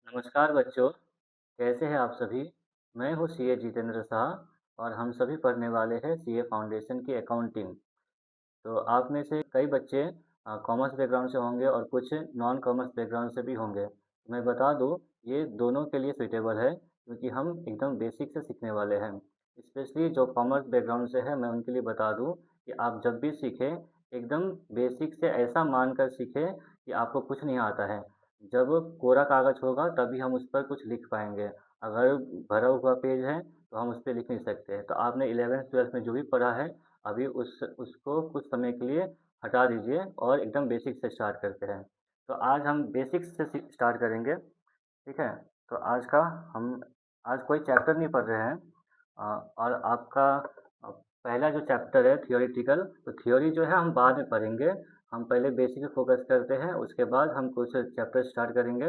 नमस्कार बच्चों, कैसे हैं आप सभी? मैं हूँ सीए जितेंद्र शाह और हम सभी पढ़ने वाले हैं सीए फाउंडेशन की अकाउंटिंग। तो आप में से कई बच्चे कॉमर्स बैकग्राउंड से होंगे और कुछ नॉन कॉमर्स बैकग्राउंड से भी होंगे। मैं बता दूँ, ये दोनों के लिए सूटेबल है क्योंकि हम एकदम बेसिक से सीखने वाले हैं। स्पेशली जो कॉमर्स बैकग्राउंड से है, मैं उनके लिए बता दूँ कि आप जब भी सीखें, एकदम बेसिक से ऐसा मानकर सीखें कि आपको कुछ नहीं आता है। जब कोरा कागज़ होगा तभी हम उस पर कुछ लिख पाएँगे। अगर भरा हुआ पेज है, तो हम उस पे लिख नहीं सकते। तो आपने 11th-12th में जो भी पढ़ा है, अभी उसको कुछ समय के लिए हटा दीजिए और एकदम बेसिक से स्टार्ट करते हैं। तो आज हम बेसिक्स से स्टार्ट करेंगे, ठीक है? तो हम आज कोई चैप्टर नहीं पढ़ रहे हैं। और आपका पहला जो चैप्टर है थियोरेटिकल, तो थ्योरी जो है हम बाद में पढ़ेंगे। हम पहले बेसिक पे फोकस करते हैं, उसके बाद हम कुछ चैप्टर स्टार्ट करेंगे।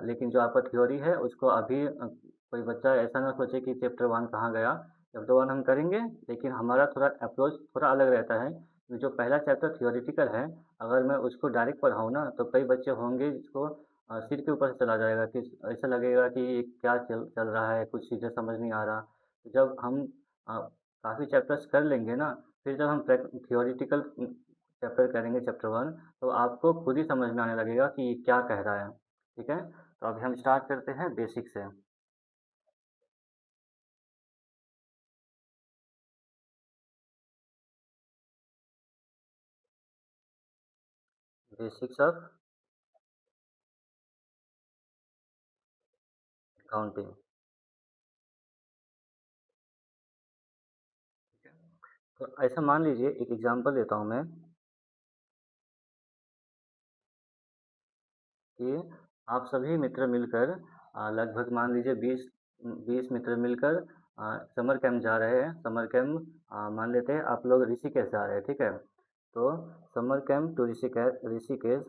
लेकिन जो आपका थ्योरी है उसको अभी कोई बच्चा ऐसा ना सोचे कि चैप्टर 1 कहाँ गया। चैप्टर 1 हम करेंगे, लेकिन हमारा थोड़ा अप्रोच थोड़ा अलग रहता है। जो पहला चैप्टर थियोरेटिकल है, अगर मैं उसको डायरेक्ट पढ़ाऊँ ना, तो कई बच्चे होंगे जिसको सिर के ऊपर से चला जाएगा कि ऐसा लगेगा कि ये क्या चल चल रहा है, कुछ चीज़ें समझ नहीं आ रहा। तो जब हम काफ़ी चैप्टर्स कर लेंगे ना, फिर जब हम थियोरेटिकल चैप्टर करेंगे चैप्टर 1, तो आपको खुद ही समझ में आने लगेगा कि ये क्या कह रहा है, ठीक है? तो अभी हम स्टार्ट करते हैं बेसिक से। Basics of accounting. तो ऐसा मान लीजिए, एक एग्जांपल देता हूँ मैं कि आप सभी मित्र मिलकर लगभग मान लीजिए 20 मित्र मिलकर समर कैंप जा रहे हैं। समर कैंप मान लेते हैं आप लोग ऋषिकेश जा रहे हैं, ठीक है? तो summer camp two Rishikesh Rishikesh.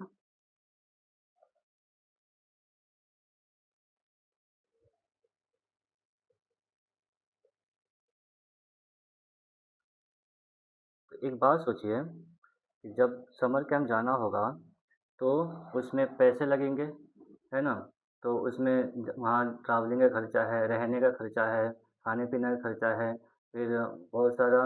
तो एक बात सोचिए कि जब समर कैंप जाना होगा, तो उसमें पैसे लगेंगे, है ना? तो उसमें वहाँ ट्रैवलिंग का खर्चा है, रहने का खर्चा है, खाने पीने का खर्चा है, फिर बहुत सारा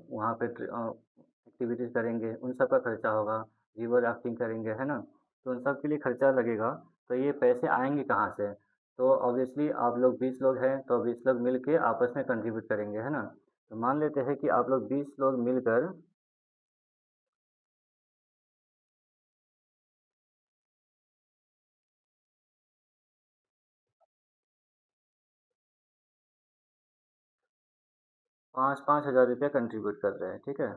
वहाँ पे एक्टिविटीज़ करेंगे, उन सब का खर्चा होगा। रिवर राफ्टिंग करेंगे, है ना? तो उन सब के लिए खर्चा लगेगा। तो ये पैसे आएंगे कहाँ से? तो ऑब्वियसली आप लोग 20 लोग हैं, तो 20 लोग मिल के आपस में कंट्रीब्यूट करेंगे, है ना? तो मान लेते हैं कि आप लोग 20 लोग मिलकर 5-5 हज़ार रुपया कंट्रीब्यूट कर रहे हैं, ठीक है?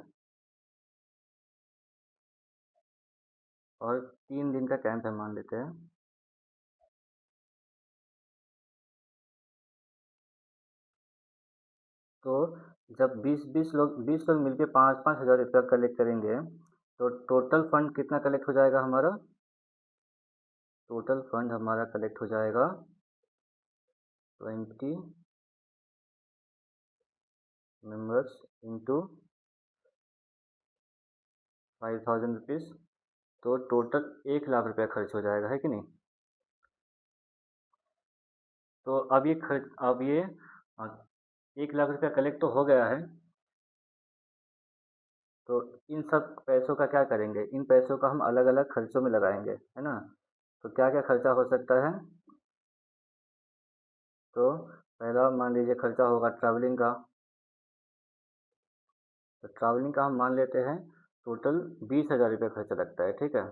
और 3 दिन का कैंप है मान लेते हैं। तो जब 20 लोग मिलके 5-5 हज़ार रुपया कलेक्ट करेंगे, तो टोटल फंड कितना कलेक्ट हो जाएगा हमारा? टोटल फंड हमारा कलेक्ट हो जाएगा 20 मेंबर्स इंटू 5,000 रुपीज़। तो टोटल 1 लाख रुपया खर्च हो जाएगा, है कि नहीं? तो अब ये 1 लाख रुपया कलेक्ट तो हो गया है। तो इन सब पैसों का क्या करेंगे? इन पैसों का हम अलग अलग खर्चों में लगाएंगे, है ना? तो क्या क्या खर्चा हो सकता है? तो पहला मान लीजिए खर्चा होगा ट्रैवलिंग का। तो ट्रैवलिंग का हम मान लेते हैं टोटल 20 हज़ार रुपये खर्चा लगता है, ठीक है?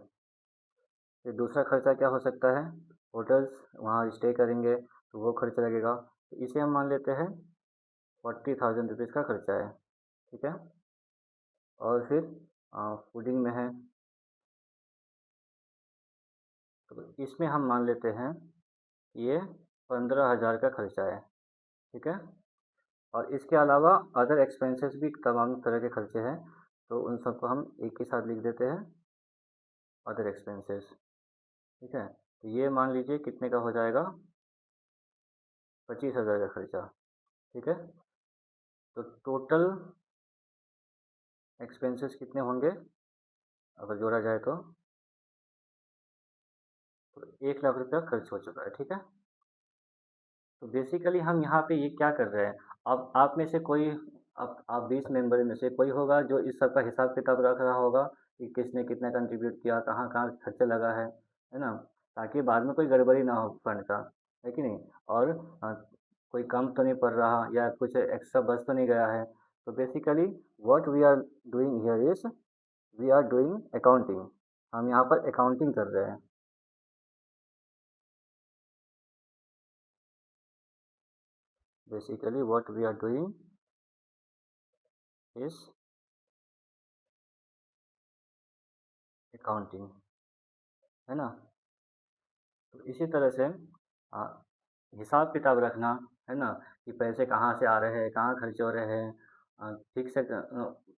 फिर दूसरा खर्चा क्या हो सकता है? होटल्स, वहाँ स्टे करेंगे तो वो खर्चा लगेगा। तो इसे हम मान लेते हैं 40,000 रुपीज़ का खर्चा है, ठीक है? और फिर फूडिंग में है, तो इसमें हम मान लेते हैं ये 15,000 का खर्चा है, ठीक है? और इसके अलावा अदर एक्सपेंसेस भी तमाम तरह के खर्चे हैं, तो उन सबको हम एक ही साथ लिख देते हैं, अदर एक्सपेंसेस, ठीक है? तो ये मान लीजिए कितने का हो जाएगा? 25,000 का खर्चा, ठीक है? तो टोटल एक्सपेंसेस कितने होंगे अगर जोड़ा जाए तो? तो 1 लाख रुपया खर्च हो चुका है, ठीक है। तो बेसिकली हम यहाँ पे ये क्या कर रहे हैं, अब आप में से कोई, आप 20 मेंबर में से कोई होगा जो इस सब का हिसाब किताब रख रहा होगा कि किसने कितना कंट्रीब्यूट किया, कहाँ कहाँ खर्चा लगा है ना, ताकि बाद में कोई गड़बड़ी ना हो फंड का, है कि नहीं। और कोई कम तो नहीं पड़ रहा या कुछ एक्स्ट्रा बच तो नहीं गया है। तो basically what we are doing here is we are doing accounting. हम यहाँ पर अकाउंटिंग कर रहे हैं। Basically what we are doing is accounting, है ना। तो इसी तरह से आ, हिसाब किताब रखना, है ना, कि पैसे कहाँ से आ रहे हैं, कहाँ खर्च हो रहे हैं, ठीक से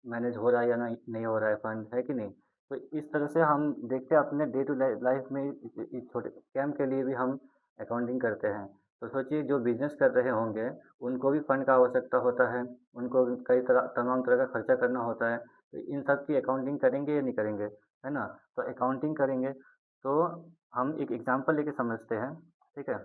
मैनेज हो रहा है या नहीं नहीं हो रहा है फंड, है कि नहीं। तो इस तरह से हम देखते हैं अपने डे टू लाइफ में, इस छोटे कैम के लिए भी हम अकाउंटिंग करते हैं। तो सोचिए जो बिजनेस कर रहे होंगे उनको भी फंड का आवश्यकता होता है, उनको भी कई तरह तमाम तरह का खर्चा करना होता है। तो इन सब की अकाउंटिंग करेंगे या नहीं करेंगे, है ना। तो अकाउंटिंग करेंगे। तो हम एक एग्जांपल लेके समझते हैं, ठीक है।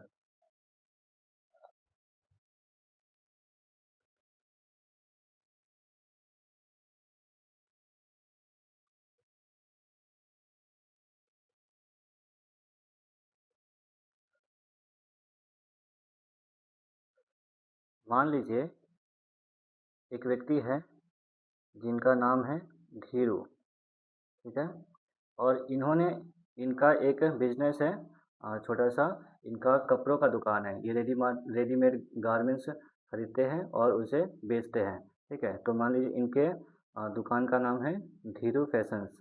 मान लीजिए एक व्यक्ति है जिनका नाम है धीरू, ठीक है। और इन्होंने इनका एक बिजनेस है, छोटा सा। इनका कपड़ों का दुकान है, ये रेडीमेड गारमेंट्स खरीदते हैं और उसे बेचते हैं, ठीक है। तो मान लीजिए इनके दुकान का नाम है धीरू फैशंस।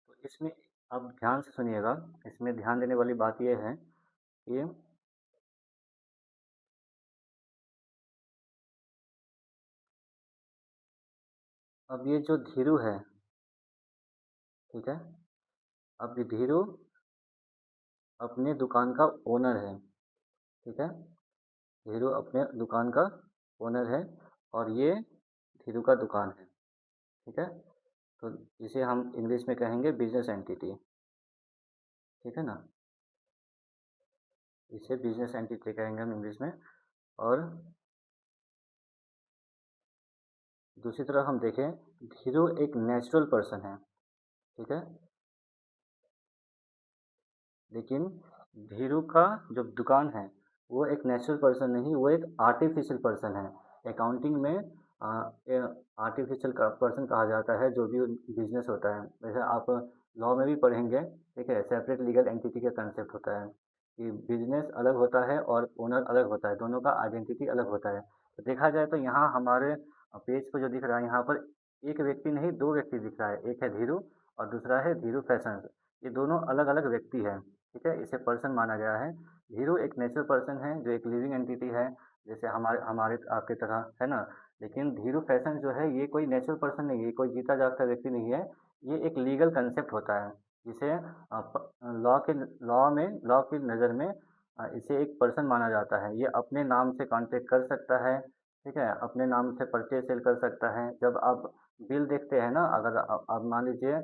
तो इसमें अब ध्यान से सुनिएगा, इसमें ध्यान देने वाली बात यह है कि अब ये जो धीरू है, ठीक है, अब ये धीरू अपने दुकान का ओनर है, ठीक है। धीरू अपने दुकान का ओनर है और ये धीरू का दुकान है, ठीक है। तो इसे हम इंग्लिश में कहेंगे बिजनेस एंटिटी, ठीक है ना। इसे बिजनेस एंटिटी कहेंगे हम इंग्लिश में। और दूसरी तरफ हम देखें, धीरू एक नेचुरल पर्सन है, ठीक है। लेकिन धीरू का जो दुकान है वो एक नेचुरल पर्सन नहीं, वो एक आर्टिफिशियल पर्सन है। अकाउंटिंग में आर्टिफिशियल का पर्सन कहा जाता है जो भी बिजनेस होता है। जैसे आप लॉ में भी पढ़ेंगे, ठीक है, सेपरेट लीगल एंटिटी का कंसेप्ट होता है कि बिजनेस अलग होता है और ओनर अलग होता है, दोनों का आइडेंटिटी अलग होता है। तो देखा जाए तो यहाँ हमारे पेज पर जो दिख रहा है यहाँ पर एक व्यक्ति नहीं, दो व्यक्ति दिख रहा है, एक है धीरू और दूसरा है धीरू फैशन। ये दोनों अलग अलग व्यक्ति हैं, ठीक है, इसे पर्सन माना गया है। हीरो एक नेचुरल पर्सन है जो एक लिविंग एंटिटी है, जैसे हमारे हमारे आपकी तरह, है ना। लेकिन धीरू फैशन जो है ये कोई नेचुरल पर्सन नहीं है, ये कोई जीता जागता व्यक्ति नहीं है। ये एक लीगल कंसेप्ट होता है जिसे लॉ की नज़र में इसे एक पर्सन माना जाता है। ये अपने नाम से कॉन्ट्रैक्ट कर सकता है, ठीक है, अपने नाम से परचेज सेल कर सकता है। जब आप बिल देखते हैं ना, अगर आप मान लीजिए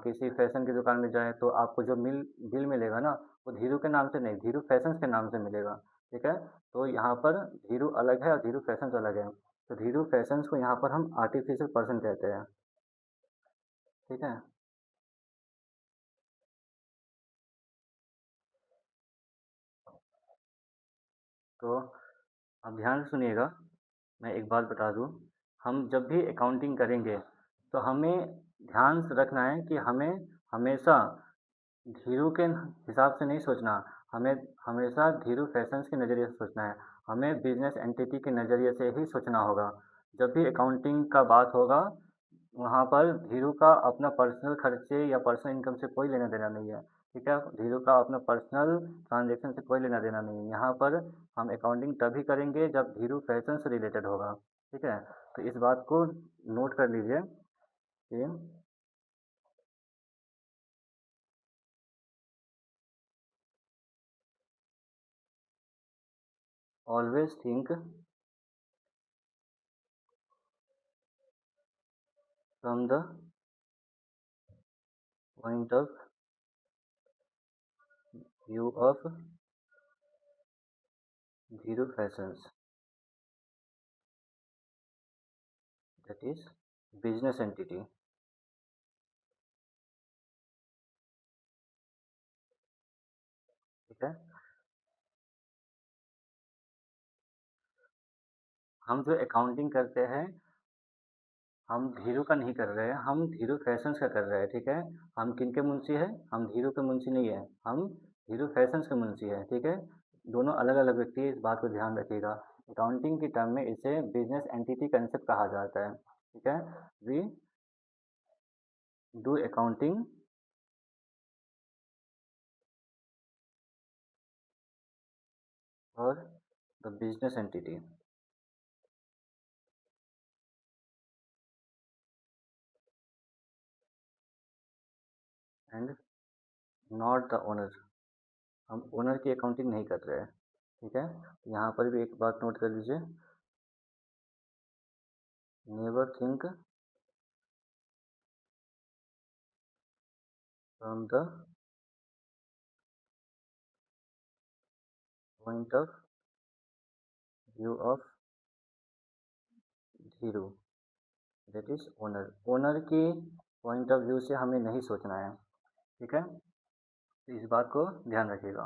किसी फैशन की दुकान में जाएँ तो आपको जो बिल मिलेगा ना, वो धीरू के नाम से नहीं, धीरू फैशंस के नाम से मिलेगा, ठीक है। तो यहाँ पर धीरू अलग है और धीरू फैशंस अलग है। तो धीरू फैशंस को यहाँ पर हम आर्टिफिशियल पर्सन कहते हैं, ठीक है। तो अब ध्यान से सुनिएगा, मैं एक बात बता दूँ, हम जब भी अकाउंटिंग करेंगे तो हमें ध्यान से रखना है कि हमें हमेशा धीरू के हिसाब से नहीं सोचना, हमें हमेशा धीरू फैशंस के नज़रिए से सोचना है। हमें बिजनेस एंटिटी के नज़रिए से ही सोचना होगा। जब भी अकाउंटिंग का बात होगा वहाँ पर धीरू का अपना पर्सनल खर्चे या पर्सनल इनकम से कोई लेना देना नहीं है, ठीक है। धीरू का अपना पर्सनल ट्रांजेक्शन से कोई लेना देना नहीं है। यहाँ पर हम अकाउंटिंग तभी करेंगे जब धीरू फैशन से रिलेटेड होगा, ठीक है। तो इस बात को नोट कर लीजिए कि always think from the point of view of Dhiro Fashions, that is business entity. ठीक है, हम जो अकाउंटिंग करते हैं हम धीरू का नहीं कर रहे हैं, हम धीरू फैशंस का कर रहे हैं। ठीक है, हम किन के मुंशी हैं? हम धीरू के मुंशी नहीं है, हम धीरू फैशंस के मुंशी हैं। ठीक है, दोनों अलग अलग व्यक्ति हैं, इस बात को ध्यान रखिएगा। अकाउंटिंग की टर्म में इसे बिजनेस एंटिटी कंसेप्ट कहा जाता है। ठीक है, वी डू अकाउंटिंग और the business entity and not the owner. हम ओनर की अकाउंटिंग नहीं कर रहे हैं। ठीक है, यहाँ पर भी एक बात नोट कर लीजिए, never think from the point of view of Dhiru, that is owner. Owner की पॉइंट ऑफ व्यू से हमें नहीं सोचना है। ठीक है, तो इस बात को ध्यान रखिएगा।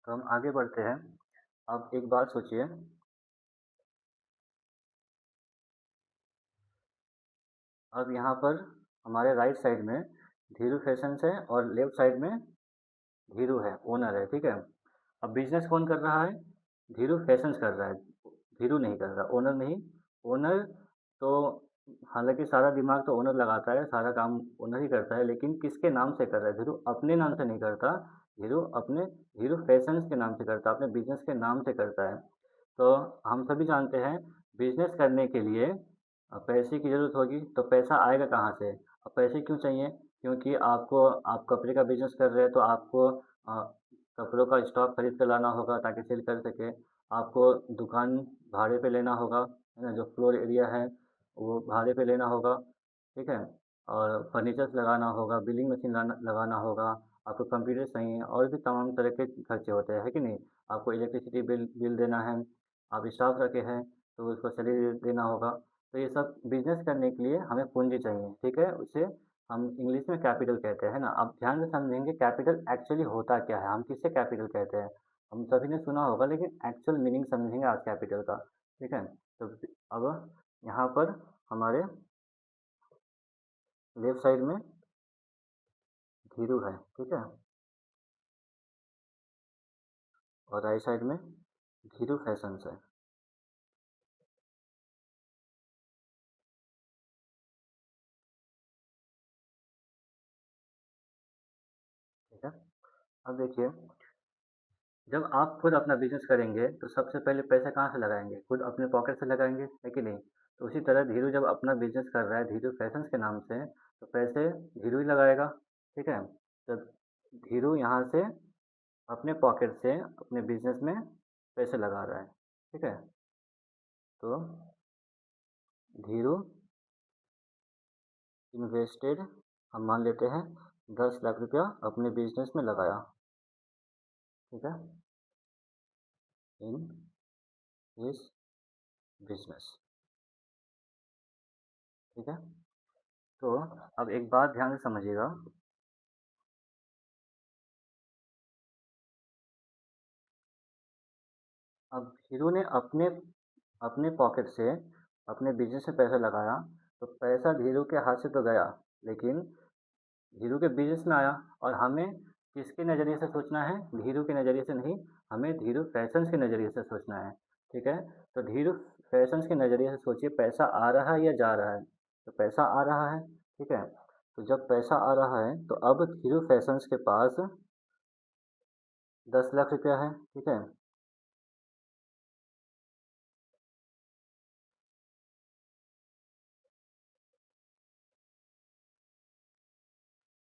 तो हम आगे बढ़ते हैं। अब एक बात सोचिए, अब यहाँ पर हमारे राइट साइड में धीरू फैशंस है और लेफ्ट साइड में धीरू है, ओनर है। ठीक है, अब बिजनेस कौन कर रहा है? धीरू फैशंस कर रहा है, धीरू नहीं कर रहा, ओनर नहीं। ओनर तो हालांकि सारा दिमाग तो ओनर लगाता है, सारा काम ओनर ही करता है, लेकिन किसके नाम से कर रहा है? धीरू अपने नाम से नहीं करता, धीरू अपने धीरू फैशंस के नाम से करता है, अपने बिजनेस के नाम से करता है। तो हम सभी जानते हैं बिजनेस करने के लिए पैसे की ज़रूरत होगी, तो पैसा आएगा कहाँ से? अब पैसे क्यों चाहिए? क्योंकि आपको, आप कपड़े का बिजनेस कर रहे हैं तो आपको कपड़ों का स्टॉक खरीद कर लाना होगा ताकि सेल कर सके। आपको दुकान भाड़े पे लेना होगा, है ना, जो फ्लोर एरिया है वो भाड़े पे लेना होगा। ठीक है, और फर्नीचर्स लगाना होगा, बिलिंग मशीन लगाना होगा, आपको कंप्यूटर चाहिए और भी तमाम तरह के खर्चे होते हैं, है कि नहीं? आपको इलेक्ट्रिसिटी बिल बिल देना है, आप स्टाफ रखे हैं तो उसको सैलरी देना होगा। तो ये सब बिजनेस करने के लिए हमें पूंजी चाहिए। ठीक है, उसे हम इंग्लिश में कैपिटल कहते हैं ना। आप ध्यान से समझेंगे कैपिटल एक्चुअली होता क्या है, हम किससे कैपिटल कहते हैं। हम सभी ने सुना होगा लेकिन एक्चुअल मीनिंग समझेंगे आज कैपिटल का। ठीक है, तो अब यहाँ पर हमारे लेफ्ट साइड में धीरू है। ठीक है, और राइट साइड में धीरू फैशंस है। ठीक है, अब देखिए, जब आप खुद अपना बिजनेस करेंगे तो सबसे पहले पैसा कहाँ से लगाएंगे? खुद अपने पॉकेट से लगाएंगे, है कि नहीं? तो उसी तरह धीरू जब अपना बिजनेस कर रहा है धीरू फैशंस के नाम से, तो पैसे धीरू ही लगाएगा। ठीक है, तो धीरू यहाँ से अपने पॉकेट से अपने बिजनेस में पैसे लगा रहा है। ठीक है, तो धीरू इन्वेस्टेड, हम मान लेते हैं 10 लाख रुपया अपने बिजनेस में लगाया। ठीक है, इन हिज बिजनेस। ठीक है, तो अब एक बात ध्यान से समझिएगा, अब हीरो ने अपने अपने पॉकेट से अपने बिजनेस में पैसा लगाया, तो पैसा धीरू के हाथ से तो गया, लेकिन धीरू के बिजनेस में आया। और हमें किसके नज़रिए से सोचना है? धीरू के नज़रिए से नहीं, हमें धीरू फैशंस के नज़रिए से सोचना है। ठीक है, तो धीरू फैशंस के नज़रिए से सोचिए, पैसा आ रहा है या जा रहा है? तो पैसा आ रहा है। ठीक है, तो जब पैसा आ रहा है तो अब धीरू फैशंस के पास 10 लाख रुपया है। ठीक है,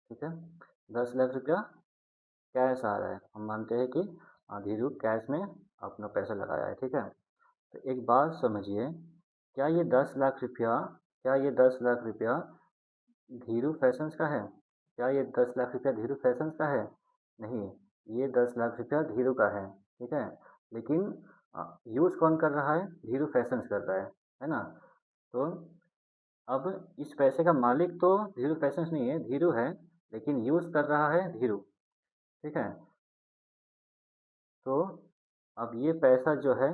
ठीक है, 10 लाख रुपया कैश आ रहा है, हम मानते हैं कि धीरू कैश में अपना पैसा लगाया है, ठीक है। तो एक बात समझिए, क्या ये 10 लाख रुपया क्या ये 10 लाख रुपया धीरू फैशंस का है? क्या ये 10 लाख रुपया धीरू फैशंस का है? नहीं, ये 10 लाख रुपया धीरू का है, ठीक है। लेकिन यूज़ कौन कर रहा है? धीरू फैशंस कर रहा है ना। तो अब इस पैसे का मालिक तो धीरू फैशंस नहीं है, धीरू है, लेकिन यूज़ कर रहा है धीरू, ठीक है। तो अब ये पैसा जो है,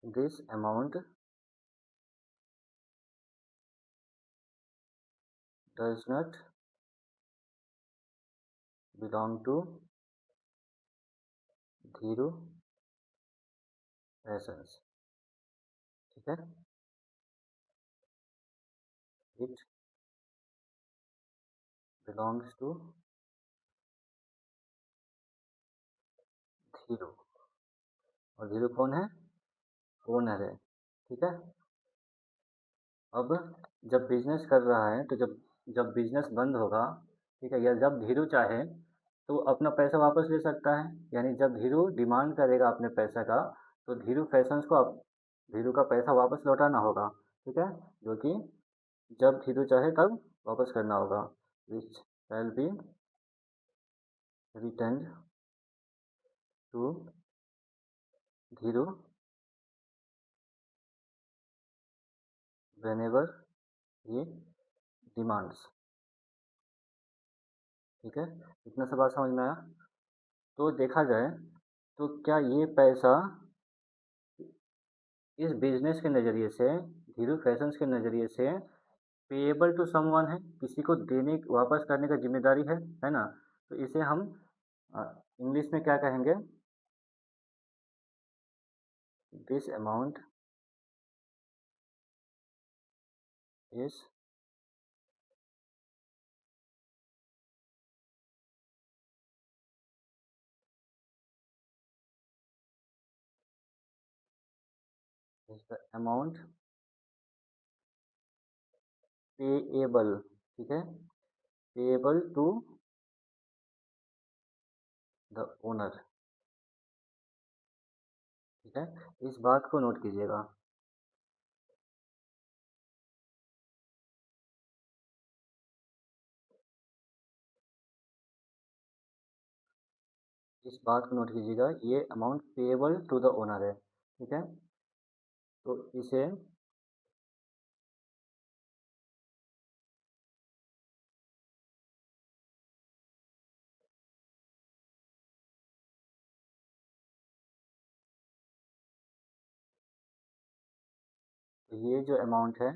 this amount does not belong to Dheeru fashions, ठीक है। इट बिलोंग्स टू धीरू, और धीरू कौन है? ओनर है, ठीक है। अब जब बिजनेस कर रहा है, तो जब जब बिजनेस बंद होगा, ठीक है, या जब धीरू चाहे तो अपना पैसा वापस ले सकता है। यानी जब धीरू डिमांड करेगा अपने पैसे का, तो धीरू फैशंस को धीरू का पैसा वापस लौटाना होगा, ठीक है, जो कि जब धीरू चाहे तब वापस करना होगा। Which shall be return to Dheeru whenever he demands, ठीक है। इतना सा बात समझ में आया। तो देखा जाए तो क्या ये पैसा इस बिजनेस के नज़रिए से, धीरू फैशंस के नज़रिए से पेएबल टू समवन है, किसी को देने वापस करने का जिम्मेदारी है ना। तो इसे हम इंग्लिश में क्या कहेंगे? This amount is the amount payable, ठीक है, पेएबल टू द ओनर, ठीक है। इस बात को नोट कीजिएगा। इस बात को नोट कीजिएगा, ये amount payable to the owner है, ठीक है। तो इसे ये जो अमाउंट है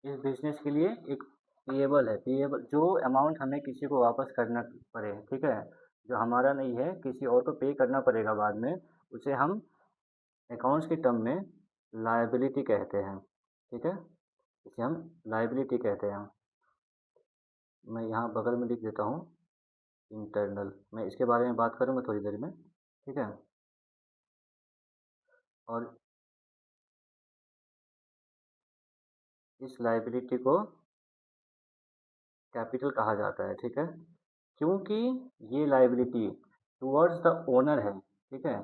इस बिजनेस के लिए एक पेएबल है, पेएबल जो अमाउंट हमें किसी को वापस करना पड़े, ठीक है, जो हमारा नहीं है, किसी और को पे करना पड़ेगा बाद में, उसे हम अकाउंट्स के टर्म में लायबिलिटी कहते हैं, ठीक है। इसे हम लायबिलिटी कहते हैं। मैं यहाँ बगल में लिख देता हूँ इंटरनल, मैं इसके बारे में बात करूँगा थोड़ी देर में, ठीक है। और इस लायबिलिटी को कैपिटल कहा जाता है, ठीक है, क्योंकि ये लायबिलिटी टुवर्ड्स द ओनर है, ठीक है।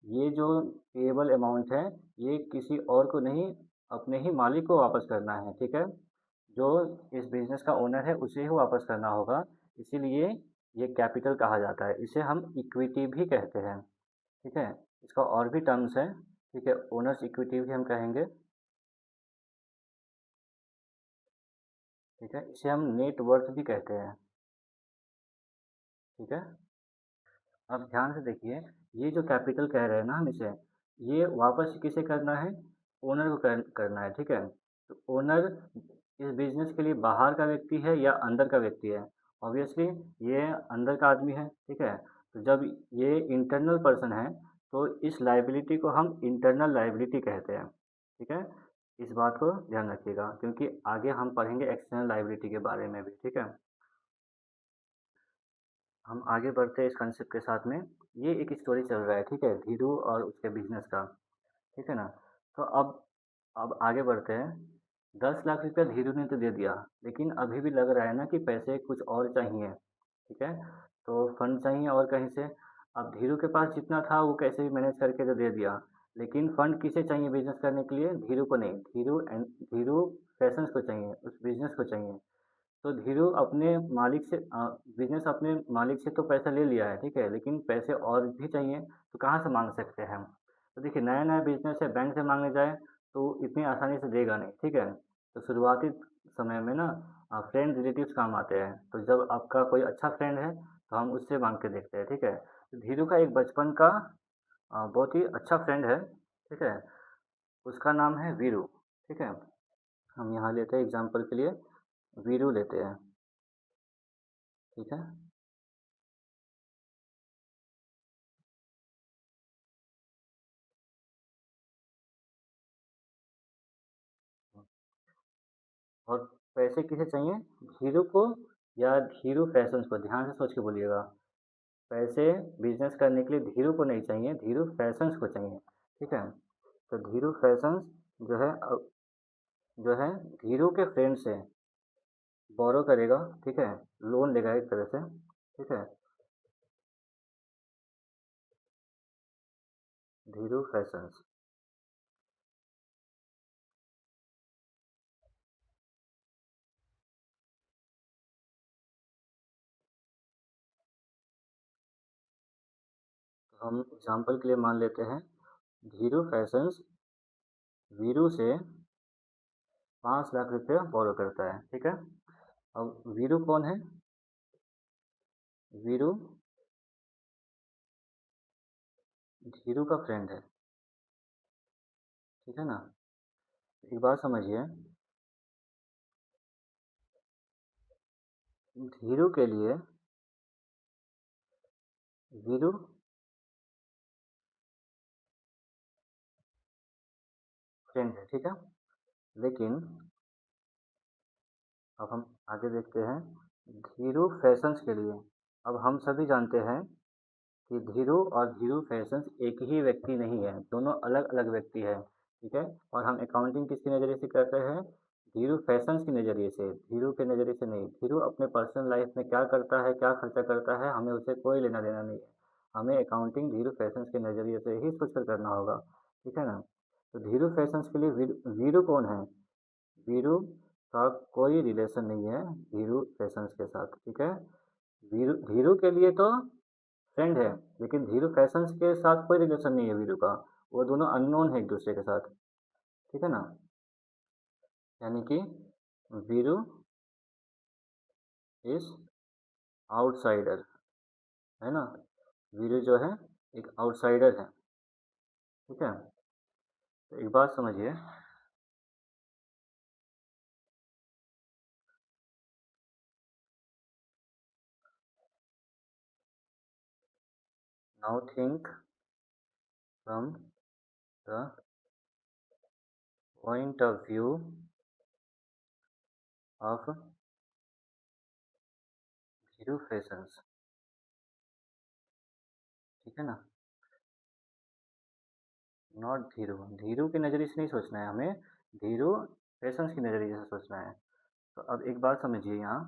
ये जो पेएबल अमाउंट है, ये किसी और को नहीं, अपने ही मालिक को वापस करना है, ठीक है। जो इस बिजनेस का ओनर है उसे ही वापस करना होगा, इसीलिए ये कैपिटल कहा जाता है। इसे हम इक्विटी भी कहते हैं, ठीक है। इसका और भी टर्म्स है, ठीक है, ओनर्स इक्विटी भी हम कहेंगे, ठीक है। इसे हम नेट वर्थ भी कहते हैं, ठीक है। अब ध्यान से देखिए, ये जो कैपिटल कह रहे हैं ना हम इसे, ये वापस किसे करना है? ओनर को करना है, ठीक है। तो ओनर इस बिजनेस के लिए बाहर का व्यक्ति है या अंदर का व्यक्ति है? ऑब्वियसली ये अंदर का आदमी है, ठीक है। तो जब ये इंटरनल पर्सन है, तो इस लाइबिलिटी को हम इंटरनल लाइबिलिटी कहते हैं, ठीक है। इस बात को ध्यान रखिएगा, क्योंकि आगे हम पढ़ेंगे एक्सटर्नल लाइबिलिटी के बारे में भी, ठीक है। हम आगे बढ़ते हैं इस कंसेप्ट के साथ में। ये एक स्टोरी चल रहा है, ठीक है, धीरू और उसके बिजनेस का, ठीक है ना। तो अब आगे बढ़ते हैं। 10 लाख रुपया धीरू ने तो दे दिया, लेकिन अभी भी लग रहा है ना कि पैसे कुछ और चाहिए, ठीक है? तो फंड चाहिए और कहीं से। अब धीरू के पास जितना था वो कैसे भी मैनेज करके तो दे दिया, लेकिन फंड किसे चाहिए बिजनेस करने के लिए? धीरू को नहीं, धीरू फैशंस को चाहिए, उस बिजनेस को चाहिए। तो धीरू अपने मालिक से बिजनेस अपने मालिक से तो पैसा ले लिया है, ठीक है, लेकिन पैसे और भी चाहिए, तो कहाँ से मांग सकते हैं हम? तो देखिए, नया नया बिजनेस है, बैंक से मांगने जाए तो इतनी आसानी से देगा नहीं, ठीक है? तो शुरुआती समय में ना फ्रेंड रिलेटिव्स काम आते हैं। तो जब आपका कोई अच्छा फ्रेंड है तो हम उससे मांग के देखते हैं, ठीक है? तो धीरू का एक बचपन का बहुत ही अच्छा फ्रेंड है, ठीक है? उसका नाम है वीरू, ठीक है? हम यहाँ लेते हैं एग्जाम्पल के लिए, वीरू लेते हैं, ठीक है? और पैसे किसे चाहिए? धीरू को या धीरू फैशंस को? ध्यान से सोच के बोलिएगा। पैसे बिजनेस करने के लिए धीरू को नहीं चाहिए, धीरू फैशंस को चाहिए, ठीक है? तो धीरू फैशंस जो है जो है धीरू के फ्रेंड से बोरो करेगा, ठीक है? लोन लेगा एक तरह से, ठीक है? धीरू फैशंस। तो हम एग्जाम्पल के लिए मान लेते हैं, धीरू फैशंस वीरू से 5 लाख रुपया बोरो करता है, ठीक है? अब वीरू कौन है? वीरू धीरू का फ्रेंड है, ठीक है ना? एक बात समझिए, धीरू के लिए वीरू फ्रेंड है, ठीक है? लेकिन अब हम आगे देखते हैं, धीरू फैशंस के लिए। अब हम सभी जानते हैं कि धीरू और धीरू फैशंस एक ही व्यक्ति नहीं है, दोनों अलग अलग व्यक्ति है, ठीक है? और हम अकाउंटिंग किसके नज़रिए से करते हैं? धीरू फैशंस के नज़रिए से, धीरू के नज़रिए से नहीं। धीरू अपने पर्सनल लाइफ में क्या करता है, क्या खर्चा करता है, हमें उससे कोई लेना देना नहीं है। हमें अकाउंटिंग धीरू फैशंस के नज़रिए से ही सोच कर करना होगा, ठीक है ना? तो धीरू फैशंस के लिए वीरू कौन है? वीरू का कोई रिलेशन नहीं है धीरू फैशंस के साथ, ठीक है? वीरू धीरू के लिए तो फ्रेंड है, लेकिन धीरू फैशंस के साथ कोई रिलेशन नहीं है वीरू का। वो दोनों अननोन है एक दूसरे के साथ, ठीक है ना? यानी कि वीरू इज आउटसाइडर, है ना? वीरू जो है एक आउटसाइडर है, ठीक है? तो एक बात समझिए, now think from the point of view of Dhiru fashions, ठीक है ना? नॉट धीरू, धीरू के नज़रिए से नहीं सोचना है हमें, धीरू फैशंस की नज़रिए से सोचना है। तो अब एक बात समझिए यहाँ,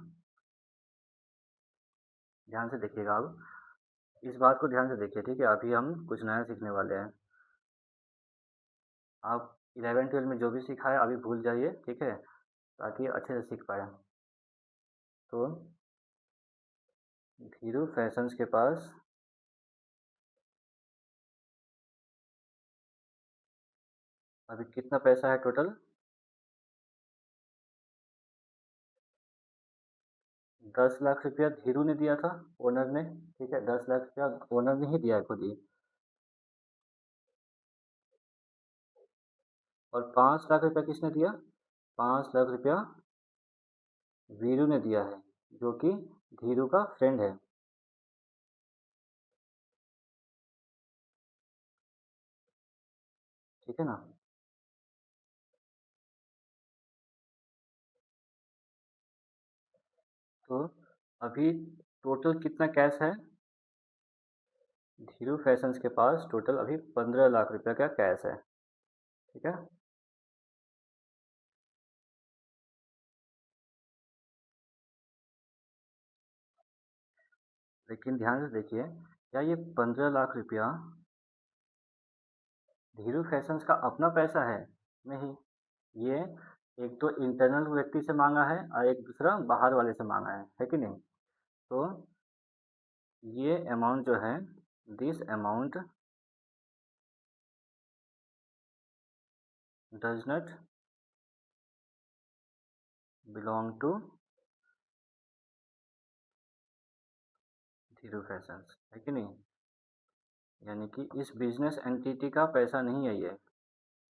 ध्यान से देखिएगा। अब इस बात को ध्यान से देखिए, ठीक है? अभी हम कुछ नया सीखने वाले हैं। आप 11 12 में जो भी सीखा है अभी भूल जाइए, ठीक है? ताकि अच्छे से सीख पाए। तो धीरू फैशंस के पास अभी कितना पैसा है टोटल? 10 लाख रुपया धीरू ने दिया था, ओनर ने, ठीक है? 10 लाख रुपया ओनर ने ही दिया है खुद ही। और 5 लाख रुपया किसने दिया? 5 लाख रुपया वीरू ने दिया है, जो कि धीरू का फ्रेंड है, ठीक है ना? तो अभी टोटल कितना कैश है? धीरू फैशंस के पास टोटल अभी 15 लाख रुपया का कैश है, ठीक है? लेकिन ध्यान से देखिए, क्या ये 15 लाख रुपया धीरू फैशंस का अपना पैसा है? नहीं, ये एक तो इंटरनल व्यक्ति से मांगा है और एक दूसरा बाहर वाले से मांगा है कि नहीं? तो ये अमाउंट जो है, this amount does not belong to Dheeru fashions, है कि नहीं? यानी कि इस बिजनेस एंटिटी का पैसा नहीं है ये,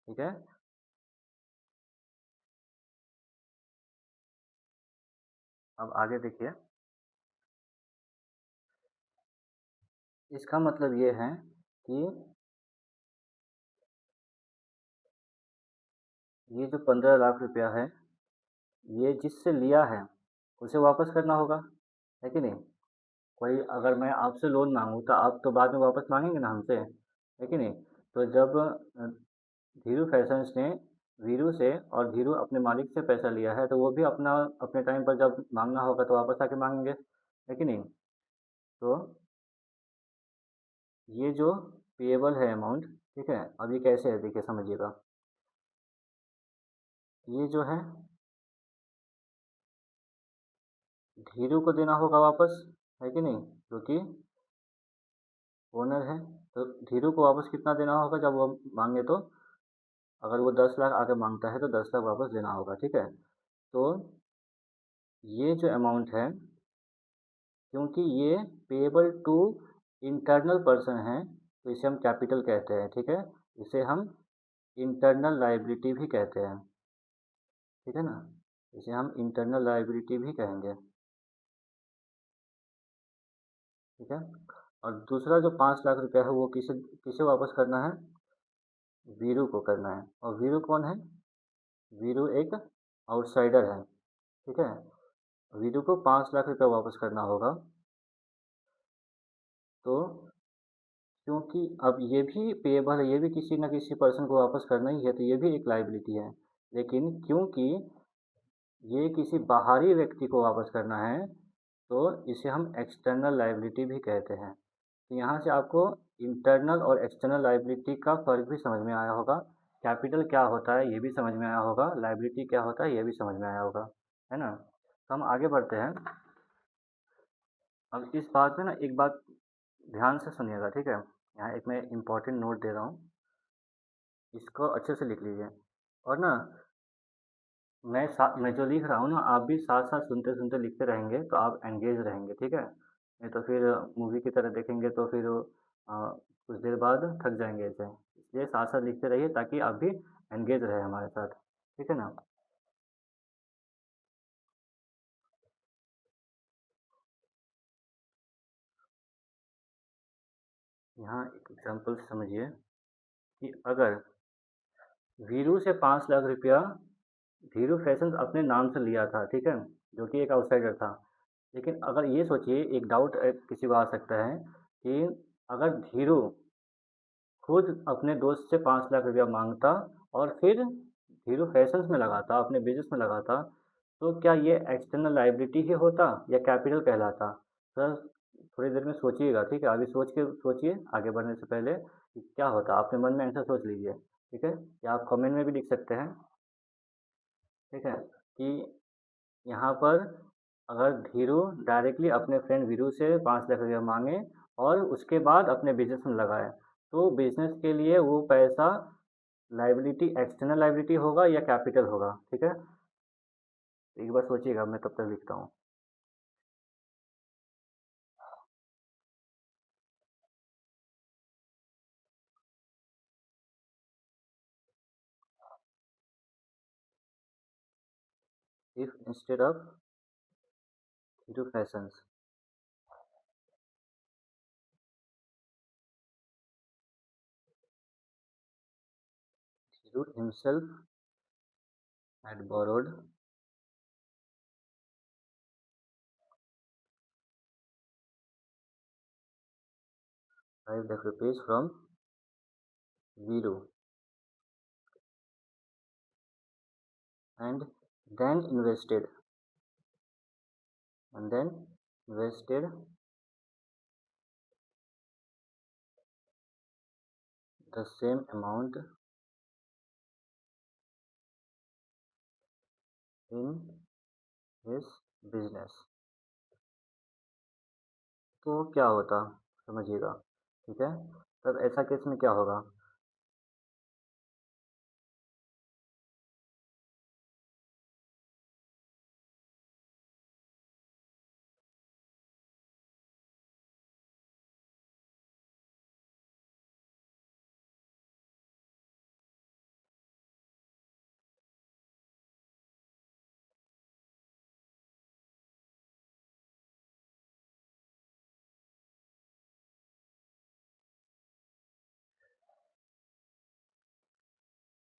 ठीक है? अब आगे देखिए, इसका मतलब ये है कि ये जो 15 लाख रुपया है, ये जिससे लिया है उसे वापस करना होगा, है कि नहीं? कोई अगर मैं आपसे लोन मांगूँ तो आप तो बाद में वापस मांगेंगे ना हमसे, है कि नहीं? तो जब धीरू फैशंस ने वीरू से और धीरू अपने मालिक से पैसा लिया है, तो वो भी अपना अपने टाइम पर जब मांगना होगा तो वापस आके मांगेंगे, है कि नहीं? तो ये जो पेएबल है अमाउंट, ठीक है? अब ये कैसे है देखिए, समझिएगा। ये जो है धीरू को देना होगा वापस, है कि नहीं? क्योंकि ओनर है। तो धीरू को वापस कितना देना होगा जब वो मांगे तो? अगर वो 10 लाख आके मांगता है तो 10 लाख वापस देना होगा, ठीक है? तो ये जो अमाउंट है, क्योंकि ये पेएबल टू इंटरनल पर्सन है, तो इसे हम कैपिटल कहते हैं, ठीक है? इसे हम इंटरनल लायबिलिटी भी कहते हैं, ठीक है ना? इसे हम इंटरनल लायबिलिटी भी कहेंगे, ठीक है? और दूसरा जो 5 लाख रुपया है वो किसे किसे वापस करना है? वीरू को करना है। और वीरू कौन है? वीरू एक आउटसाइडर है, ठीक है? वीरू को 5 लाख रुपया वापस करना होगा। तो क्योंकि अब ये भी पेएबल है, ये भी किसी न किसी पर्सन को वापस करना ही है, तो ये भी एक लायबिलिटी है। लेकिन क्योंकि ये किसी बाहरी व्यक्ति को वापस करना है, तो इसे हम एक्सटर्नल लायबिलिटी भी कहते हैं। तो यहाँ से आपको इंटरनल और एक्सटर्नल लायबिलिटी का फ़र्क भी समझ में आया होगा। कैपिटल क्या होता है ये भी समझ में आया होगा, लायबिलिटी क्या होता है ये भी समझ में आया होगा, है ना? तो हम आगे बढ़ते हैं। अब इस बात में ना एक बात ध्यान से सुनिएगा, ठीक है? यहाँ एक मैं इम्पोर्टेंट नोट दे रहा हूँ, इसको अच्छे से लिख लीजिए। और ना मैं जो लिख रहा हूँ ना, आप भी साथ-साथ सुनते-सुनते लिखते रहेंगे तो आप एंगेज रहेंगे, ठीक है? नहीं तो फिर मूवी की तरह देखेंगे तो फिर कुछ देर बाद थक जाएँगे ऐसे। इसलिए साथ-साथ लिखते रहिए ताकि आप भी एंगेज रहें हमारे साथ, ठीक है ना? यहाँ एक एग्ज़ाम्पल से समझिए कि अगर वीरू से 5 लाख रुपया धीरू फैशंस अपने नाम से लिया था, ठीक है? जो कि एक आउटसाइडर था। लेकिन अगर ये सोचिए, एक डाउट किसी को आ सकता है कि अगर धीरू खुद अपने दोस्त से 5 लाख रुपया मांगता और फिर धीरू फैशंस में लगाता, अपने बिजनेस में लगाता, तो क्या ये एक्सटर्नल लायबिलिटी ही होता या कैपिटल कहलाता? सर थोड़ी देर में सोचिएगा, ठीक है? अभी सोच के सोचिए आगे बढ़ने से पहले कि क्या होता, अपने मन में आंसर सोच लीजिए, ठीक है? या आप कमेंट में भी लिख सकते हैं, ठीक है? कि यहाँ पर अगर धीरू डायरेक्टली अपने फ्रेंड वीरू से 5 लाख रुपया मांगे और उसके बाद अपने बिजनेस में लगाए, तो बिजनेस के लिए वो पैसा लायबिलिटी एक्सटर्नल लायबिलिटी होगा या कैपिटल होगा, ठीक है? एक बार सोचिएगा, मैं तब तक लिखता हूँ। If instead of Dhiru fashions, Dhiru himself had borrowed 5 lakh rupees from Viru and then invested and then invested the same amount in his business. तो क्या होता, समझिएगा। ठीक है, तब ऐसा केस में क्या होगा?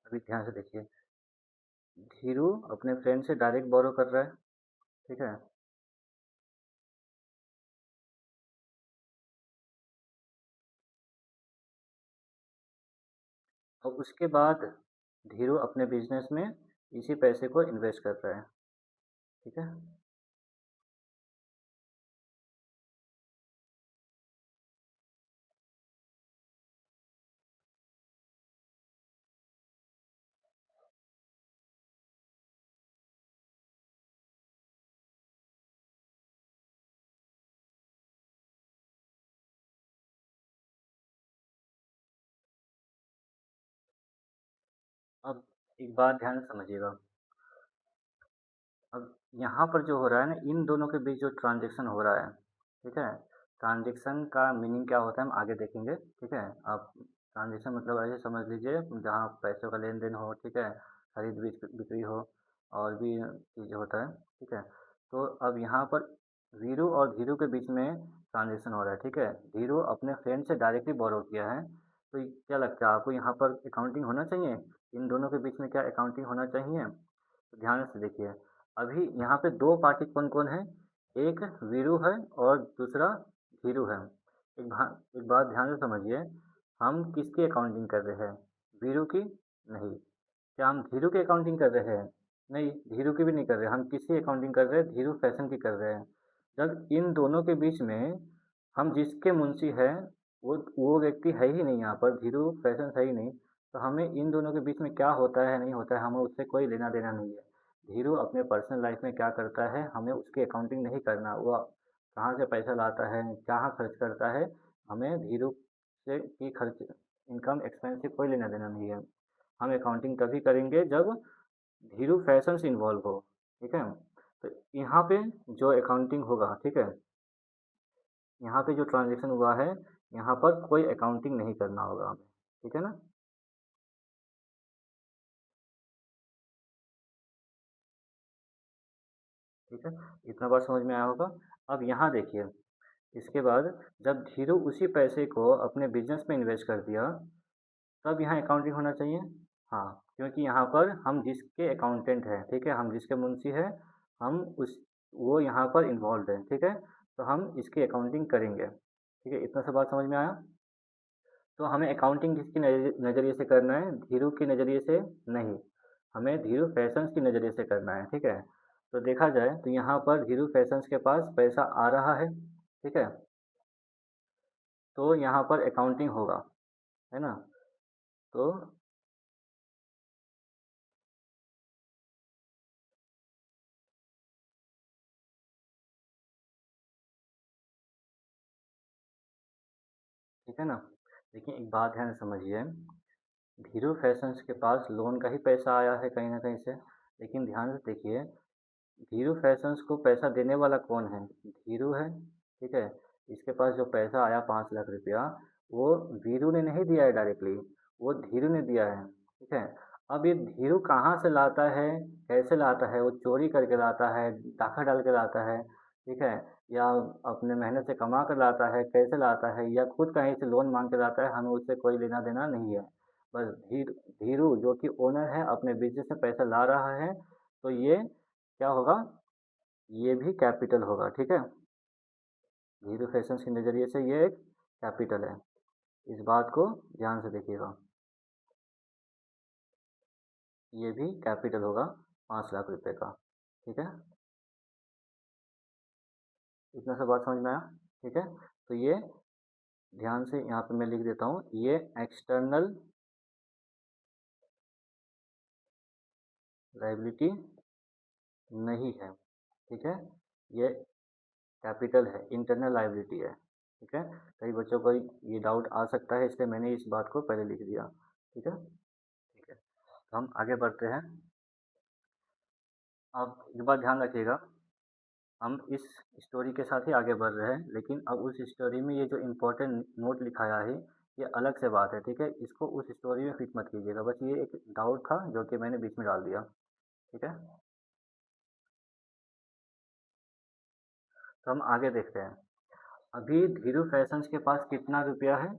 अभी ध्यान से देखिए, धीरू अपने फ्रेंड से डायरेक्ट बोरो कर रहा है। ठीक है, और उसके बाद धीरू अपने बिजनेस में इसी पैसे को इन्वेस्ट कर रहा है। ठीक है, अब एक बात ध्यान से समझिएगा। अब यहाँ पर जो हो रहा है ना, इन दोनों के बीच जो ट्रांजेक्शन हो रहा है, ठीक है, ट्रांजेक्शन का मीनिंग क्या होता है हम आगे देखेंगे। ठीक है, आप ट्रांजेक्शन मतलब ऐसे समझ लीजिए जहाँ पैसों का लेन देन हो, ठीक है, खरीद बिक्री हो, और भी चीज़ें होता है। ठीक है, तो अब यहाँ पर वीरू और धीरू के बीच में ट्रांजेक्शन हो रहा है। ठीक है, धीरू अपने फ्रेंड से डायरेक्टली बोरो किया है, तो क्या लगता है आपको यहाँ पर अकाउंटिंग होना चाहिए? इन दोनों के बीच में क्या अकाउंटिंग होना चाहिए? तो ध्यान से देखिए, अभी यहाँ पे दो पार्टी कौन कौन है? एक वीरू है और दूसरा धीरू है। एक बात ध्यान से समझिए, हम किसकी अकाउंटिंग कर रहे हैं? वीरू की? नहीं। क्या हम धीरू की अकाउंटिंग कर रहे हैं? नहीं, धीरू की भी नहीं कर रहे, हम किसकी अकाउंटिंग कर रहे हैं? धीरू फैशन की कर रहे हैं। जब इन दोनों के बीच में हम जिसके मुंशी है, वो व्यक्ति है ही नहीं यहाँ पर, धीरू फैशन है ही नहीं, तो हमें इन दोनों के बीच में क्या होता है नहीं होता है हमें उससे कोई लेना देना नहीं है। धीरू अपने पर्सनल लाइफ में क्या करता है हमें उसकी अकाउंटिंग नहीं करना, वो कहाँ से पैसा लाता है, कहाँ खर्च करता है, हमें धीरू से की खर्च इनकम एक्सपेंस से कोई लेना देना नहीं है। हम अकाउंटिंग तभी करेंगे जब धीरू फैशन से इन्वॉल्व हो। ठीक है, तो यहाँ पे जो अकाउंटिंग होगा, ठीक है, यहाँ पे जो ट्रांजेक्शन हुआ है, यहाँ पर कोई अकाउंटिंग नहीं करना होगा हमें। ठीक है ना? ठीक है, इतना बात समझ में आया होगा। अब यहाँ देखिए, इसके बाद जब धीरू उसी पैसे को अपने बिजनेस में इन्वेस्ट कर दिया, तब यहाँ अकाउंटिंग होना चाहिए। हाँ, क्योंकि यहाँ पर हम जिसके अकाउंटेंट हैं, ठीक है, हम जिसके मुंशी हैं, हम उस वो यहाँ पर इन्वॉल्व है। ठीक है, तो हम इसकी अकाउंटिंग करेंगे। ठीक है, इतना सा बात समझ में आया? तो हमें अकाउंटिंग किसकी नज़रिए से करना है? धीरू के नज़रिए से नहीं, हमें धीरू फैशंस की नज़रिए से करना है। ठीक है, तो देखा जाए तो यहाँ पर धीरू फैशंस के पास पैसा आ रहा है। ठीक है, तो यहाँ पर अकाउंटिंग होगा, है ना? तो ठीक है ना, देखिए एक बात ध्यान से समझिए, धीरू फैशंस के पास लोन का ही पैसा आया है कहीं ना कहीं से, लेकिन ध्यान से देखिए, धीरू फैशंस को पैसा देने वाला कौन है? धीरू है। ठीक है, इसके पास जो पैसा आया 5 लाख रुपया, वो वीरू ने नहीं दिया है डायरेक्टली, वो धीरू ने दिया है। ठीक है, अब ये धीरू कहाँ से लाता है, कैसे लाता है? वो चोरी करके लाता है, डाका डाल के लाता है, ठीक है, या अपने मेहनत से कमा कर लाता है, कैसे लाता है, या खुद कहीं से लोन मांग के लाता है, हमें उससे कोई लेना देना नहीं है। बस धीरू जो कि ओनर है, अपने बिजनेस से पैसा ला रहा है, तो ये क्या होगा? ये भी कैपिटल होगा। ठीक है, हीरो फैशंस के नज़रिए से ये एक कैपिटल है। इस बात को ध्यान से देखिएगा, ये भी कैपिटल होगा 5 लाख रुपए का। ठीक है, इतना सा बात समझ में आया? ठीक है, तो ध्यान से यहाँ पे मैं लिख देता हूँ, ये एक्सटर्नल लायबिलिटी नहीं है, ठीक है। ये कैपिटल है, इंटरनल लायबिलिटी है, ठीक है। कई बच्चों को ये डाउट आ सकता है, इसलिए मैंने इस बात को पहले लिख दिया, ठीक है। ठीक है, तो हम आगे बढ़ते हैं। अब एक बात ध्यान रखिएगा, हम इस स्टोरी के साथ ही आगे बढ़ रहे हैं, लेकिन अब उस स्टोरी में ये जो इम्पोर्टेंट नोट लिखाया है, ये अलग से बात है, ठीक है। इसको उस स्टोरी में फिट मत कीजिएगा, बस ये एक डाउट था जो कि मैंने बीच में डाल दिया, ठीक है। तो हम आगे देखते हैं। अभी धीरू फैशंस के पास कितना रुपया है,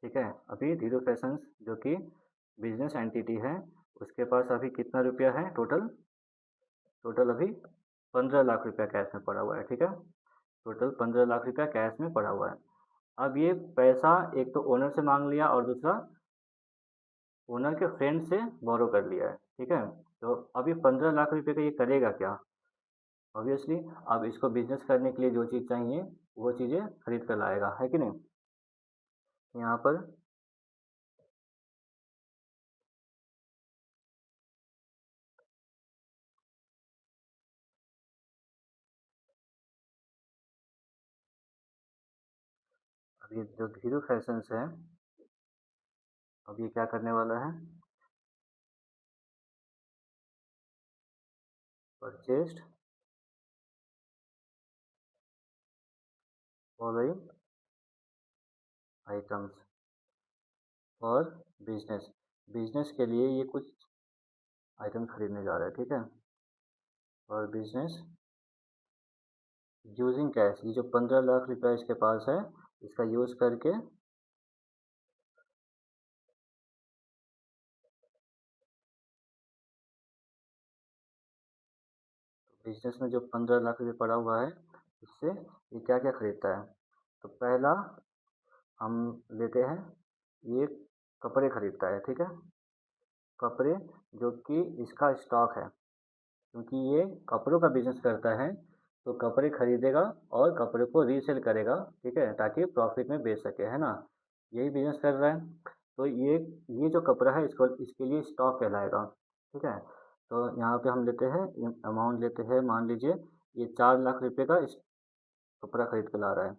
ठीक है। अभी धीरू फैशंस जो कि बिजनेस एंटिटी है, उसके पास अभी कितना रुपया है टोटल? टोटल अभी 15 लाख रुपया कैश में पड़ा हुआ है, ठीक है। टोटल 15 लाख रुपया कैश में पड़ा हुआ है। अब ये पैसा एक तो ओनर से मांग लिया और दूसरा ओनर के फ्रेंड से बोरो कर लिया है, ठीक है। तो अभी 15 लाख रुपये का ये करेगा क्या? ऑब्वियसली अब इसको बिजनेस करने के लिए जो चीज़ चाहिए वो चीज़ें खरीद कर लाएगा, है कि नहीं। यहाँ पर अब ये जो धीरू फैशंस है, अब ये क्या करने वाला है? परचेस्ड फॉलोइंग आइटम्स और बिजनेस, बिजनेस के लिए ये कुछ आइटम खरीदने जा रहा है, ठीक है। और बिजनेस यूजिंग कैश, ये जो 15 लाख रुपया इसके पास है, इसका यूज़ करके बिजनेस में जो 15 लाख रुपये पड़ा हुआ है, उससे ये क्या क्या खरीदता है। तो पहला हम लेते हैं, ये कपड़े खरीदता है, ठीक है। कपड़े जो कि इसका स्टॉक है, क्योंकि ये कपड़ों का बिजनेस करता है, तो कपड़े खरीदेगा और कपड़े को रीसेल करेगा, ठीक है, ताकि प्रॉफिट में बेच सके, है ना। यही बिजनेस कर रहा है। तो ये जो कपड़ा है इसको इसके लिए स्टॉक कहलाएगा, ठीक है। तो यहाँ पे हम लेते हैं अमाउंट, लेते हैं मान लीजिए ये 4 लाख रुपये का इस कपड़ा खरीद के ला रहा है,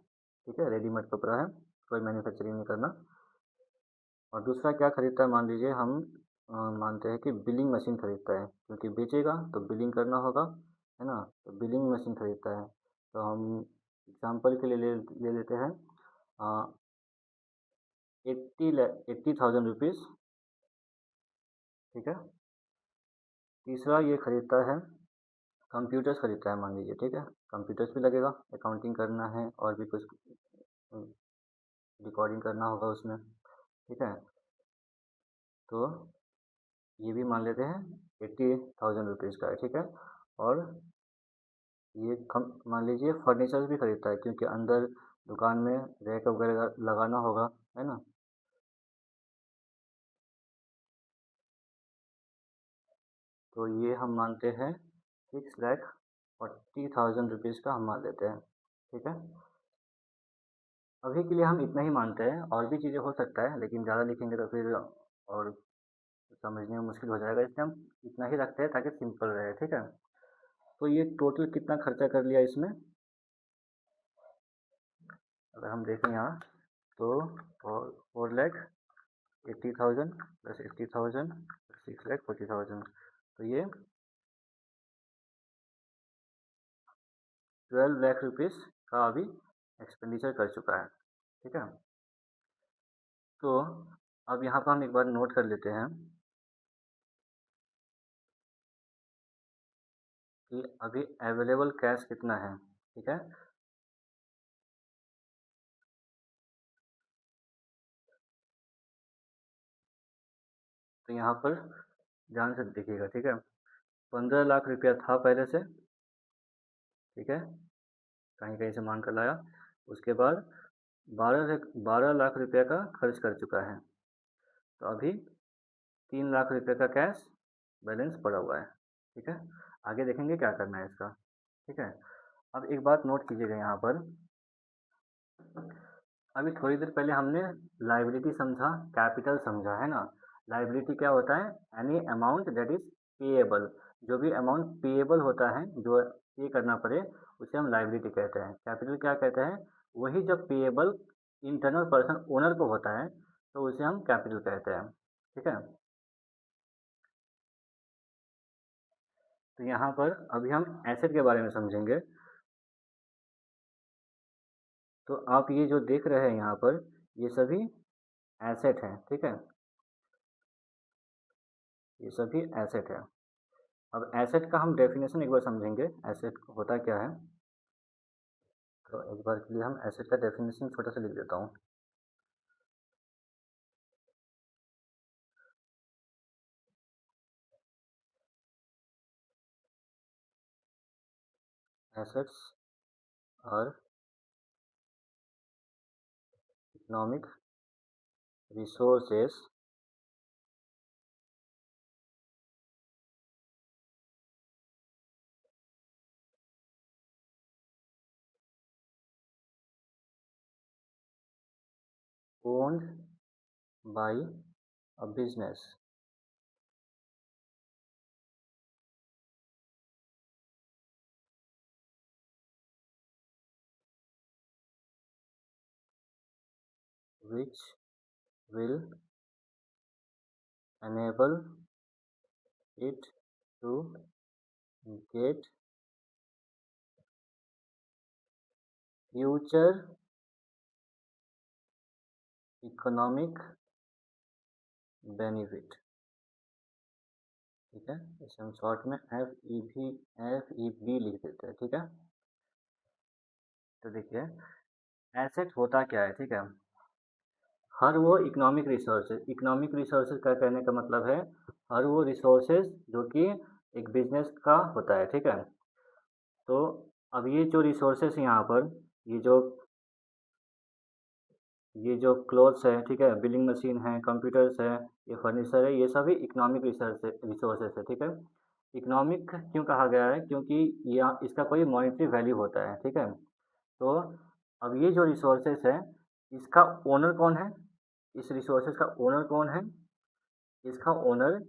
ठीक है। रेडीमेड कपड़ा है, कोई मैन्युफैक्चरिंग नहीं करना। और दूसरा क्या खरीदता है, मान लीजिए हम मानते हैं कि बिलिंग मशीन खरीदता है, क्योंकि बेचेगा तो बिलिंग करना होगा, है ना। तो बिलिंग मशीन खरीदता है। तो हम एग्जांपल के लिए ले लेते हैं 80,000 रुपीज़, ठीक है। तीसरा ये खरीदता है कंप्यूटर्स खरीदता है, मान लीजिए, ठीक है। कंप्यूटर्स भी लगेगा, अकाउंटिंग करना है और भी कुछ रिकॉर्डिंग करना होगा उसमें, ठीक है। तो ये भी मान लेते हैं 80,000 रुपीज़ का है, ठीक है। और ये कम मान लीजिए फर्नीचर भी खरीदता है, क्योंकि अंदर दुकान में रैक वगैरह लगाना होगा, है ना। तो ये हम मानते हैं 6,40,000 रुपीज़ का हम मान लेते हैं, ठीक है। अभी के लिए हम इतना ही मानते हैं, और भी चीज़ें हो सकता है, लेकिन ज़्यादा लिखेंगे तो फिर और समझने में मुश्किल हो जाएगा, इसलिए हम इतना ही रखते हैं ताकि सिंपल रहे, ठीक है। तो ये टोटल कितना खर्चा कर लिया इसमें, अगर हम देखें यहाँ, तो 4,80,000 प्लस 80,000 6,40,000, तो ये 12 लाख रुपीज़ का अभी एक्सपेंडिचर कर चुका है, ठीक है। तो अब यहाँ पर हम एक बार नोट कर लेते हैं कि अभी अवेलेबल कैश कितना है, ठीक है। तो यहाँ पर ध्यान से देखिएगा, ठीक है। 15 लाख रुपया था पहले से, ठीक है, कहीं कहीं से मांग कर लाया। उसके बाद 12 लाख रुपया का खर्च कर चुका है। तो अभी 3 लाख रुपये का कैश बैलेंस पड़ा हुआ है, ठीक है। आगे देखेंगे क्या करना है इसका, ठीक है। अब एक बात नोट कीजिएगा यहाँ पर अभी थोड़ी देर पहले हमने लाइबिलिटी समझा, कैपिटल समझा, है ना। लाइबिलिटी क्या होता है? Any amount that is payable. जो भी अमाउंट पेएबल होता है, जो पे करना पड़े, उसे हम लाइबिलिटी कहते हैं। कैपिटल क्या कहते हैं? वही जब पेएबल इंटरनल पर्सन ओनर को होता है तो उसे हम कैपिटल कहते हैं। ठीक है। तो यहाँ पर अभी हम एसेट के बारे में समझेंगे। तो आप ये जो देख रहे हैं यहाँ पर, ये सभी एसेट हैं। ठीक है, ये सभी एसेट है। अब एसेट का हम डेफिनेशन एक बार समझेंगे, एसेट होता क्या है। तो एक बार के लिए हम एसेट का डेफिनेशन छोटा सा लिख देता हूँ। Assets are economic resources owned by a business which will enable it to get future economic benefit। ठीक है, इसे हम शॉर्ट में एफ ई बी लिख देते हैं। ठीक है। तो देखिए, एसेट होता क्या है। ठीक है, हर वो इकोनॉमिक रिसोर्सेज का कहने का मतलब है हर वो रिसोर्सेज जो कि एक बिजनेस का होता है। ठीक है। तो अब ये जो रिसोर्सेज यहाँ पर, ये जो ये जो क्लोथ्स है, ठीक है, बिलिंग मशीन है, कंप्यूटर्स है, ये फर्नीचर है, ये सभी इकोनॉमिक रिसोर्सेज है। ठीक है। इकोनॉमिक क्यों कहा गया है? क्योंकि यह इसका कोई मॉनेटरी वैल्यू होता है। ठीक है। तो अब ये जो रिसोर्सेज है, इसका ओनर कौन है? इस रिसोर्सेज का ओनर कौन है? इसका ओनर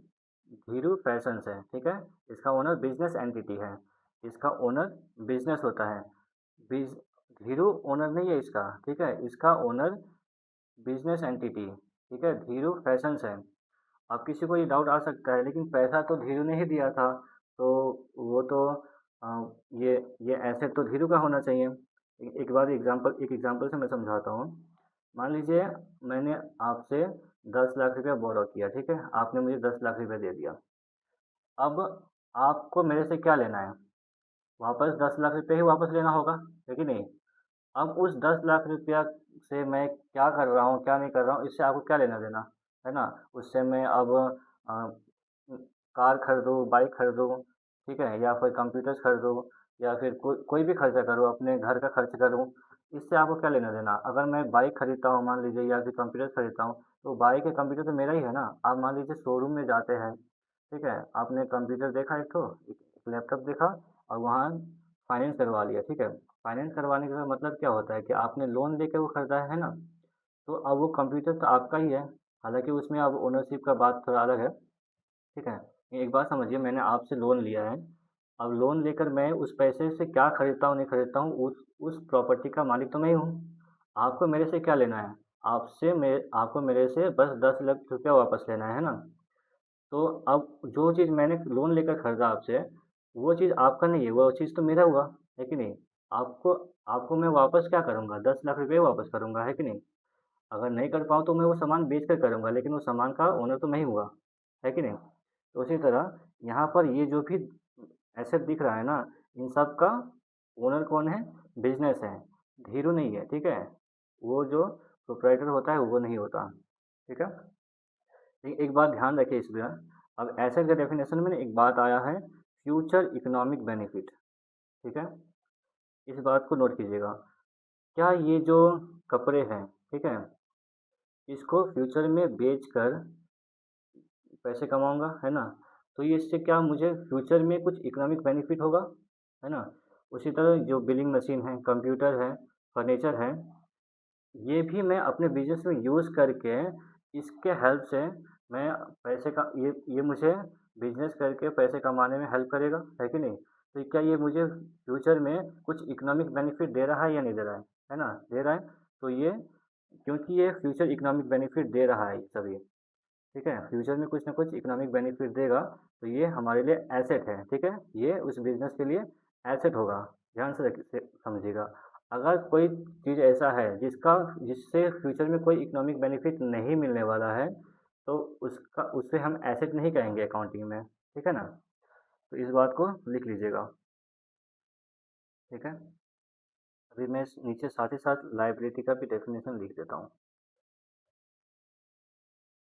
धीरू फैशंस है। ठीक है। इसका ओनर बिजनेस एंटिटी है। इसका ओनर बिजनेस होता है। बिज धीरू ओनर नहीं है इसका। ठीक है। इसका ओनर बिजनेस एंटिटी, ठीक है, धीरू फैशंस है। अब किसी को ये डाउट आ सकता है, लेकिन पैसा तो धीरू ने ही दिया था, तो वो तो ये एसेट तो धीरू का होना चाहिए। एक एग्जांपल से मैं समझाता हूँ। मान लीजिए मैंने आपसे 10 लाख रुपया बोरो किया। ठीक है, आपने मुझे 10 लाख रुपया दे दिया। अब आपको मेरे से क्या लेना है? वापस 10 लाख रुपये ही वापस लेना होगा, है कि नहीं? अब उस 10 लाख रुपया से मैं क्या कर रहा हूँ, क्या नहीं कर रहा हूँ, इससे आपको क्या लेना देना, है ना। उससे मैं अब कार खरीदूँ, बाइक खरीदूँ, ठीक है, या फिर कंप्यूटर्स खरीदूँ, या फिर कोई भी खर्चा करूँ, अपने घर का खर्च करूँ, इससे आपको क्या लेना देना। अगर मैं बाइक खरीदता हूँ मान लीजिए, या फिर कंप्यूटर खरीदता हूँ, तो बाइक या कंप्यूटर तो मेरा ही है ना। आप मान लीजिए शोरूम में जाते हैं, ठीक है, आपने कंप्यूटर देखा एक लैपटॉप देखा, और वहाँ फाइनेंस करवा लिया। ठीक है, फाइनेंस करवाने का मतलब क्या होता है कि आपने लोन लेके वो खरीदा है ना। तो अब वो कंप्यूटर तो आपका ही है, हालांकि उसमें अब ओनरशिप का बात थोड़ा अलग है। ठीक है, एक बात समझिए, मैंने आपसे लोन लिया है। अब लोन लेकर मैं उस पैसे से क्या खरीदता हूँ नहीं खरीदता हूँ, उस प्रॉपर्टी का मालिक तो मैं ही हूँ। आपको मेरे से क्या लेना है? आपको मेरे से बस 10 लाख रुपया वापस लेना है ना। तो अब जो चीज़ मैंने लोन लेकर खरीदा आपसे, वो चीज़ आपका नहीं है, वो चीज़ तो मेरा हुआ, है कि नहीं। आपको आपको मैं वापस क्या करूँगा? 10 लाख रुपये वापस करूँगा, है कि नहीं। अगर नहीं कर पाऊँ तो मैं वो सामान बेच कर करूँगा, लेकिन वो सामान का ओनर तो मैं ही हुआ, है कि नहीं। तो उसी तरह यहाँ पर ये जो भी एसेट दिख रहा है ना, इन सब का ओनर कौन है? बिजनेस है, धीरू नहीं है। ठीक है, वो जो प्रोप्राइटर होता है वो नहीं होता। ठीक है। एक बात ध्यान रखिए इसमें। अब एसेट के डेफिनेशन में ना एक बात आया है, फ्यूचर इकोनॉमिक बेनिफिट। ठीक है, इस बात को नोट कीजिएगा। क्या ये जो कपड़े हैं, ठीक है, इसको फ्यूचर में बेच कर पैसे कमाऊंगा, है ना। तो ये इससे क्या मुझे फ्यूचर में कुछ इकोनॉमिक बेनिफिट होगा, है ना। उसी तरह जो बिलिंग मशीन है, कंप्यूटर है, फर्नीचर है, ये भी मैं अपने बिज़नेस में यूज़ करके इसके हेल्प से मैं पैसे का ये मुझे बिज़नेस करके पैसे कमाने में हेल्प करेगा, है कि नहीं? तो क्या ये मुझे फ्यूचर में कुछ इकोनॉमिक बेनिफिट दे रहा है या नहीं दे रहा है ना? दे रहा है, तो ये क्योंकि ये फ्यूचर इकोनॉमिक बेनिफिट दे रहा है सभी, ठीक है? फ्यूचर में कुछ ना कुछ इकोनॉमिक बेनिफिट देगा, तो ये हमारे लिए एसेट है, ठीक है? ये उस बिज़नेस के लिए एसेट होगा, ध्यान से समझिएगा। अगर कोई चीज़ ऐसा है जिससे फ्यूचर में कोई इकोनॉमिक बेनिफिट नहीं मिलने वाला है, तो उसे हम एसेट नहीं कहेंगे अकाउंटिंग में, ठीक है ना? तो इस बात को लिख लीजिएगा, ठीक है? अभी मैं नीचे साथ ही साथ लायबिलिटी का भी डेफिनेशन लिख देता हूँ,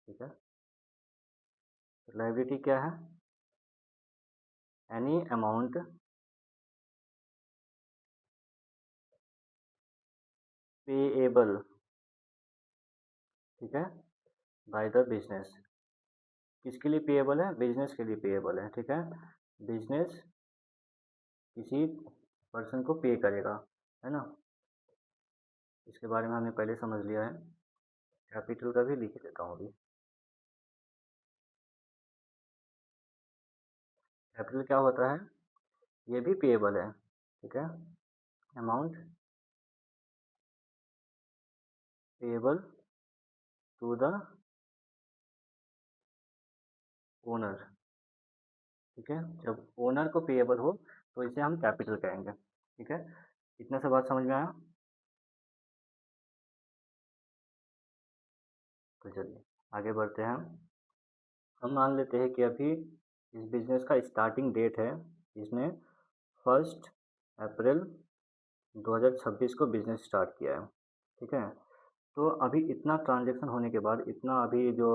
ठीक है? लायबिलिटी क्या है? एनी अमाउंट पेएबल, ठीक है, बाय द बिजनेस। किसके लिए पेएबल है? बिजनेस के लिए पेएबल है, ठीक है। बिजनेस किसी पर्सन को पे करेगा, है ना? इसके बारे में हमने पहले समझ लिया है। कैपिटल का भी लिख देता हूँ अभी। कैपिटल क्या होता है? ये भी पेएबल है, ठीक है। Amount payable to the owner, ठीक है। जब ओनर को पेएबल हो तो इसे हम कैपिटल कहेंगे, ठीक है। इतना सा बात समझ में आया? तो चलिए आगे बढ़ते हैं। हम मान लेते हैं कि अभी इस बिज़नेस का स्टार्टिंग डेट है, इसने 1 अप्रैल 2026 को बिज़नेस स्टार्ट किया है, ठीक है। तो अभी इतना ट्रांजैक्शन होने के बाद, इतना अभी जो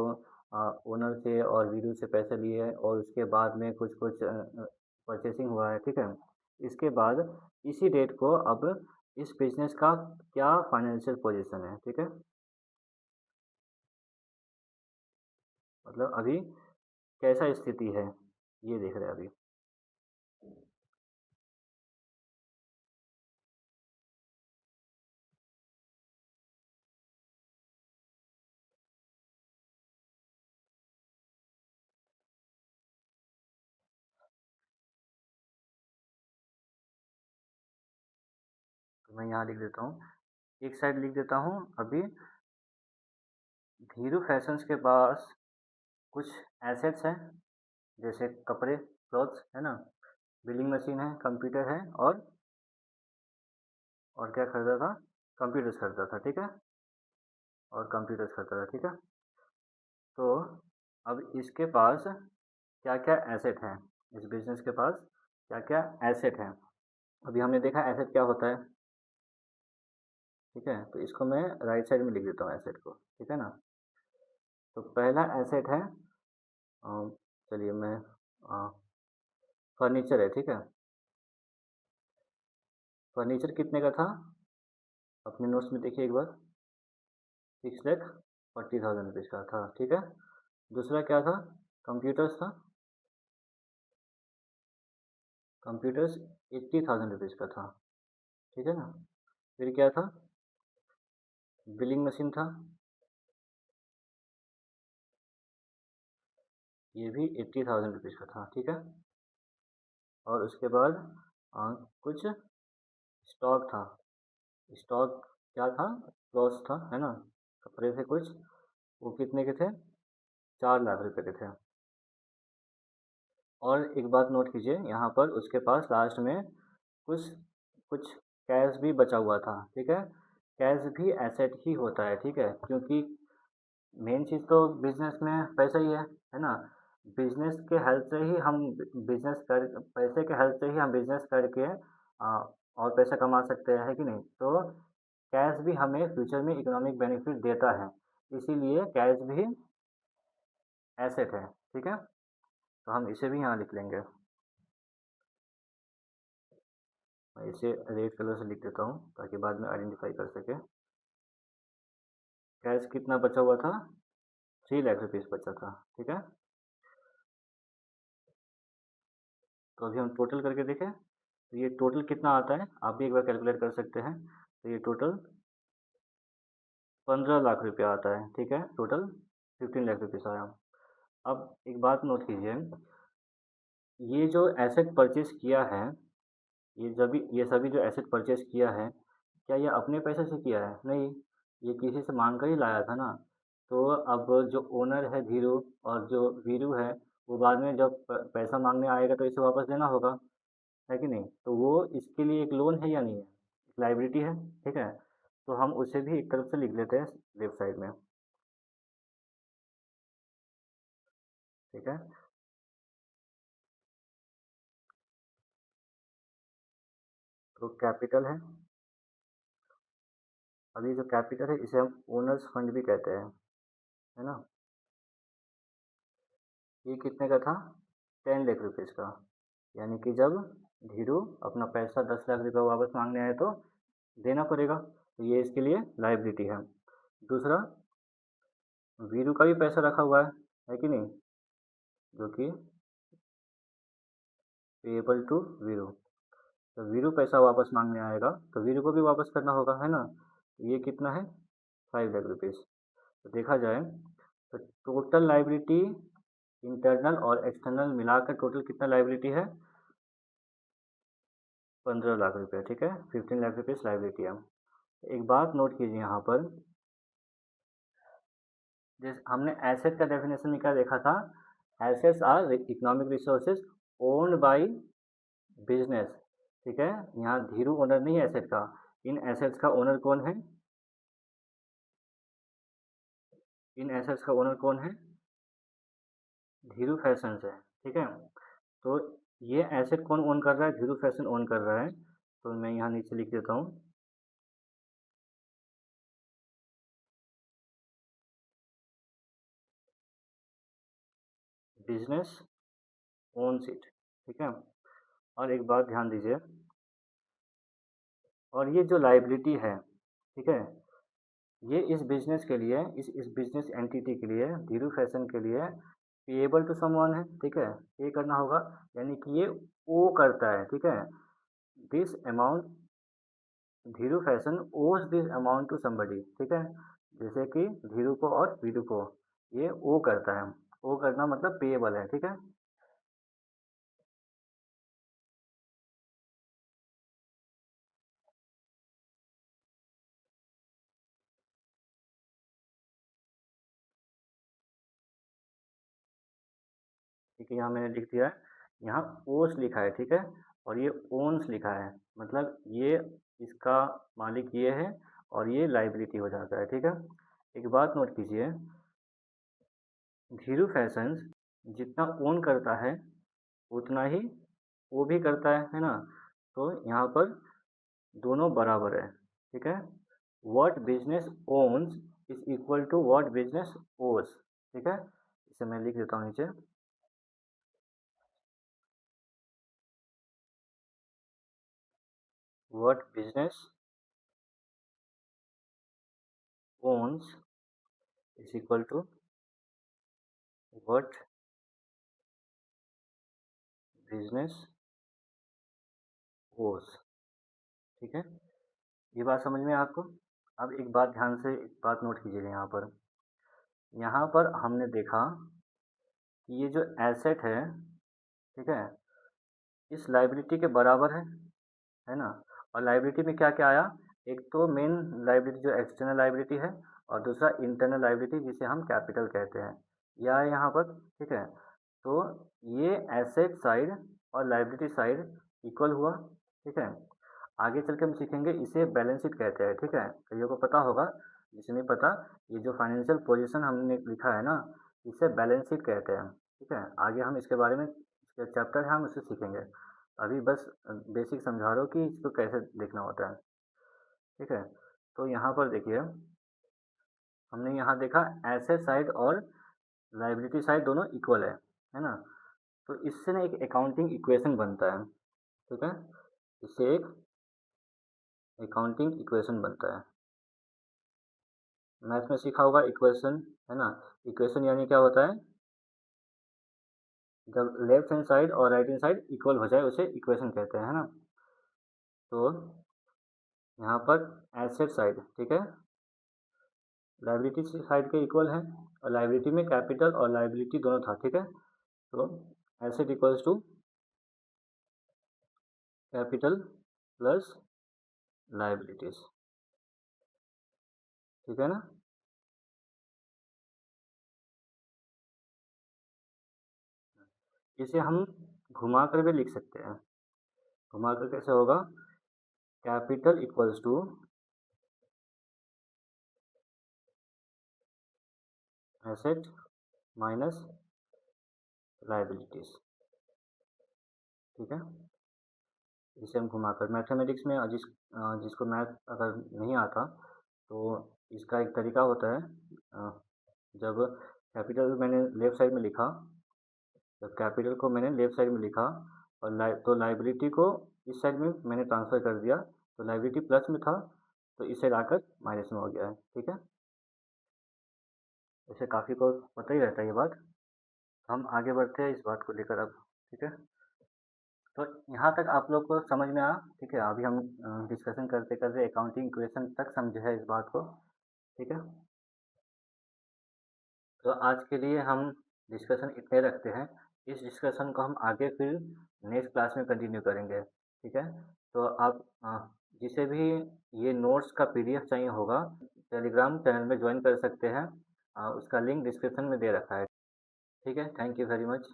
ओनर से और वीडियो से पैसे लिए हैं और उसके बाद में कुछ-कुछ परचेसिंग हुआ है, ठीक है। इसके बाद इसी डेट को अब इस बिज़नेस का क्या फाइनेंशियल पोजीशन है, ठीक है। मतलब अभी कैसा स्थिति है, ये देख रहे हैं अभी। तो मैं यहाँ लिख देता हूँ, एक साइड लिख देता हूँ अभी धीरू फैशंस के पास कुछ एसेट्स हैं, जैसे कपड़े, क्लॉथ्स, है ना? बिलिंग मशीन है, कंप्यूटर है और क्या खरीदा था? कंप्यूटर्स खरीदा था, ठीक है? और कंप्यूटर्स खरीदा था, ठीक है? तो अब इसके पास क्या-क्या एसेट हैं? इस बिज़नेस के पास क्या-क्या एसेट हैं? अभी हमने देखा एसेट क्या होता है, ठीक है? तो इसको मैं राइट साइड में लिख देता हूँ एसेट को, ठीक है ना? तो पहला एसेट है चलिए मैं फर्नीचर है, ठीक है? फर्नीचर कितने का था? अपने नोट्स में देखिए एक बार, 6,40,000 रुपीज़ का था, ठीक है। दूसरा क्या था? कंप्यूटर्स था, कंप्यूटर्स 80,000 रुपीज़ का था, ठीक है ना। फिर क्या था? बिलिंग मशीन था, ये भी 80,000 रुपीज़ का था, ठीक है। और उसके बाद कुछ स्टॉक था, स्टॉक क्या था? क्लॉथ्स था, है ना, कपड़े थे कुछ, वो कितने के थे? 4 लाख रुपए के थे। और एक बात नोट कीजिए यहाँ पर उसके पास लास्ट में कुछ कुछ कैश भी बचा हुआ था, ठीक है। कैश भी एसेट ही होता है, ठीक है, क्योंकि मेन चीज़ तो बिजनेस में पैसा ही है ना। बिजनेस के हेल्प से ही हम बिजनेस कर पैसे के हेल्प से ही हम बिजनेस करके और पैसा कमा सकते हैं, है कि नहीं? तो कैश भी हमें फ्यूचर में इकोनॉमिक बेनिफिट देता है, इसीलिए कैश भी एसेट है, ठीक है। तो हम इसे भी यहाँ लिख लेंगे। मैं इसे रेड कलर से लिख देता हूँ ताकि बाद में आइडेंटिफाई कर सके। कैश कितना बचा हुआ था? 3 लाख रुपीज़ बचा था, ठीक है। तो अभी हम टोटल करके देखें, तो ये टोटल कितना आता है, आप भी एक बार कैलकुलेट कर सकते हैं। तो ये टोटल 15 लाख रुपया आता है, ठीक है, टोटल 15 लाख रुपीज़ आया। अब एक बात नोट कीजिए, ये जो एसेट परचेज़ किया है, ये सभी जो एसेट परचेज़ किया है, क्या ये अपने पैसे से किया है? नहीं, ये किसी से माँग कर ही लाया था ना। तो अब जो ओनर है धीरू और जो वीरू है, वो बाद में जब पैसा माँगने आएगा तो इसे वापस देना होगा, है कि नहीं? तो वो इसके लिए एक लोन है या नहीं है? लायबिलिटी है, ठीक है? तो हम उसे भी एक तरफ से लिख लेते हैं लेफ्ट साइड में, ठीक है? तो कैपिटल अभी जो कैपिटल है इसे हम ओनर्स फंड भी कहते हैं, है ना? ये कितने का था? 10 लाख रुपीज़ का। यानी कि जब धीरू अपना पैसा 10 लाख रुपये वापस मांगने आए तो देना पड़ेगा, तो ये इसके लिए लायबिलिटी है। दूसरा, वीरू का भी पैसा रखा हुआ है कि नहीं? जो कि पेएबल टू वीरू। तो वीरू पैसा वापस मांगने आएगा तो वीरू को भी वापस करना होगा, है ना? ये कितना है? 5 लाख रुपीज़। तो देखा जाए तो टोटल लायबिलिटी इंटरनल और एक्सटर्नल मिलाकर टोटल कितना लायबिलिटी है? 15 लाख रुपये, ठीक है, 15 लाख रुपीज़ लायबिलिटी है। एक बात नोट कीजिए यहाँ पर, जैसे हमने एसेट का डेफिनेशन में क्या देखा था? Assets are economic resources owned by business, ठीक है। यहाँ धीरू ओनर नहीं है एसेट का। इन एसेट्स का ओनर कौन है? इन एसेट्स का ओनर कौन है? धीरू फैशंस है, ठीक है। तो ये एसेट कौन ओन कर रहा है? धीरू फैशन ओन कर रहा है। तो मैं यहाँ नीचे लिख देता हूँ, बिजनेस ओन्स इट, ठीक है। और एक बात ध्यान दीजिए, और ये जो लाइबिलिटी है, ठीक है, ये इस बिजनेस के लिए, इस बिजनेस एंटिटी के लिए, धीरू फैशन के लिए पेएबल टू समवन है, ठीक है, पे करना होगा। यानी कि ये ओ करता है, ठीक है। दिस अमाउंट, धीरू फैशन ओज दिस अमाउंट टू समबडी, ठीक है। जैसे कि धीरू को और वीरू को ये ओ करता है। ओ करना मतलब पेएबल है, ठीक है। ठीक है, यहाँ मैंने लिख दिया है, यहाँ ओस लिखा है, ठीक है, और ये ओन्स लिखा है, मतलब ये इसका मालिक ये है और ये लाइबिलिटी हो जाता है, ठीक है। एक बात नोट कीजिए, धीरू फैशंस जितना ओन करता है उतना ही वो भी करता है ना। तो यहाँ पर दोनों बराबर है, ठीक है। What business owns is equal to what business owes, ठीक है। इसे मैं लिख देता हूँ नीचे, what business owns is equal to what business owes, ठीक है। ये बात समझ में है आपको? अब एक बात ध्यान से एक बात नोट कीजिएगा, यहाँ पर हमने देखा कि ये जो एसेट है, ठीक है, इस लाइबिलिटी के बराबर है ना। और लाइबिलिटी में क्या क्या आया? एक तो मेन लाइबिलिटी जो एक्सटर्नल लाइबिलिटी है, और दूसरा इंटरनल लाइबिलिटी जिसे हम कैपिटल कहते हैं, यह है यहाँ पर, ठीक है। तो ये एसेट साइड और लाइबिलिटी साइड इक्वल हुआ, ठीक है। आगे चल के हम सीखेंगे इसे बैलेंस शीट कहते हैं, ठीक है। कईयों को पता होगा, जिसे नहीं पता, ये जो फाइनेंशियल पोजीशन हमने लिखा है ना, इसे बैलेंस शीट कहते हैं, ठीक है। आगे हम इसके बारे में, इसके चैप्टर है, हम उसे सीखेंगे। अभी बस बेसिक समझा रहा हूँ कि इसको कैसे देखना होता है, ठीक है। तो यहाँ पर देखिए, हमने यहाँ देखा एसेट साइड और लाइबिलिटी साइड दोनों इक्वल है ना। तो इससे ना एक अकाउंटिंग इक्वेशन बनता है, ठीक है। इससे एक अकाउंटिंग इक्वेशन बनता है। मैथ में सीखा होगा इक्वेशन, है ना। इक्वेशन यानी क्या होता है? जब लेफ्ट हैंड साइड और राइट हैंड साइड इक्वल हो जाए उसे इक्वेशन कहते हैं, है ना। तो यहाँ पर एसेट साइड, ठीक है, लाइबिलिटी साइड के इक्वल है, और लाइबिलिटी में कैपिटल और लाइबिलिटी दोनों था, ठीक है। तो asset equals to capital plus liabilities, ठीक है ना। इसे हम घुमा कर भी लिख सकते हैं। घुमा कर कैसे होगा, capital equals to asset minus liabilities, ठीक है। इसे हम घुमाकर मैथमेटिक्स में जिसको मैथ अगर नहीं आता तो इसका एक तरीका होता है, जब कैपिटल मैंने लेफ़्ट साइड में लिखा, जब कैपिटल को मैंने लेफ़्ट साइड में लिखा और तो लाइबिलिटी को इस साइड में मैंने ट्रांसफ़र कर दिया, तो लाइबिलिटी प्लस में था तो इस साइड आकर माइनस में हो गया है, ठीक है। वैसे काफ़ी को पता ही रहता है ये बात। हम आगे बढ़ते हैं इस बात को लेकर अब, ठीक है। तो यहाँ तक आप लोग को समझ में आया, ठीक है। अभी हम डिस्कशन करते करते अकाउंटिंग इक्वेशन तक समझे हैं इस बात को, ठीक है। तो आज के लिए हम डिस्कशन इतने रखते हैं। इस डिस्कशन को हम आगे फिर नेक्स्ट क्लास में कंटिन्यू करेंगे, ठीक है। तो आप जिसे भी ये नोट्स का पीडीएफ चाहिए होगा, टेलीग्राम चैनल में ज्वाइन कर सकते हैं। उसका लिंक डिस्क्रिप्शन में दे रखा है, ठीक है। Thank you very much.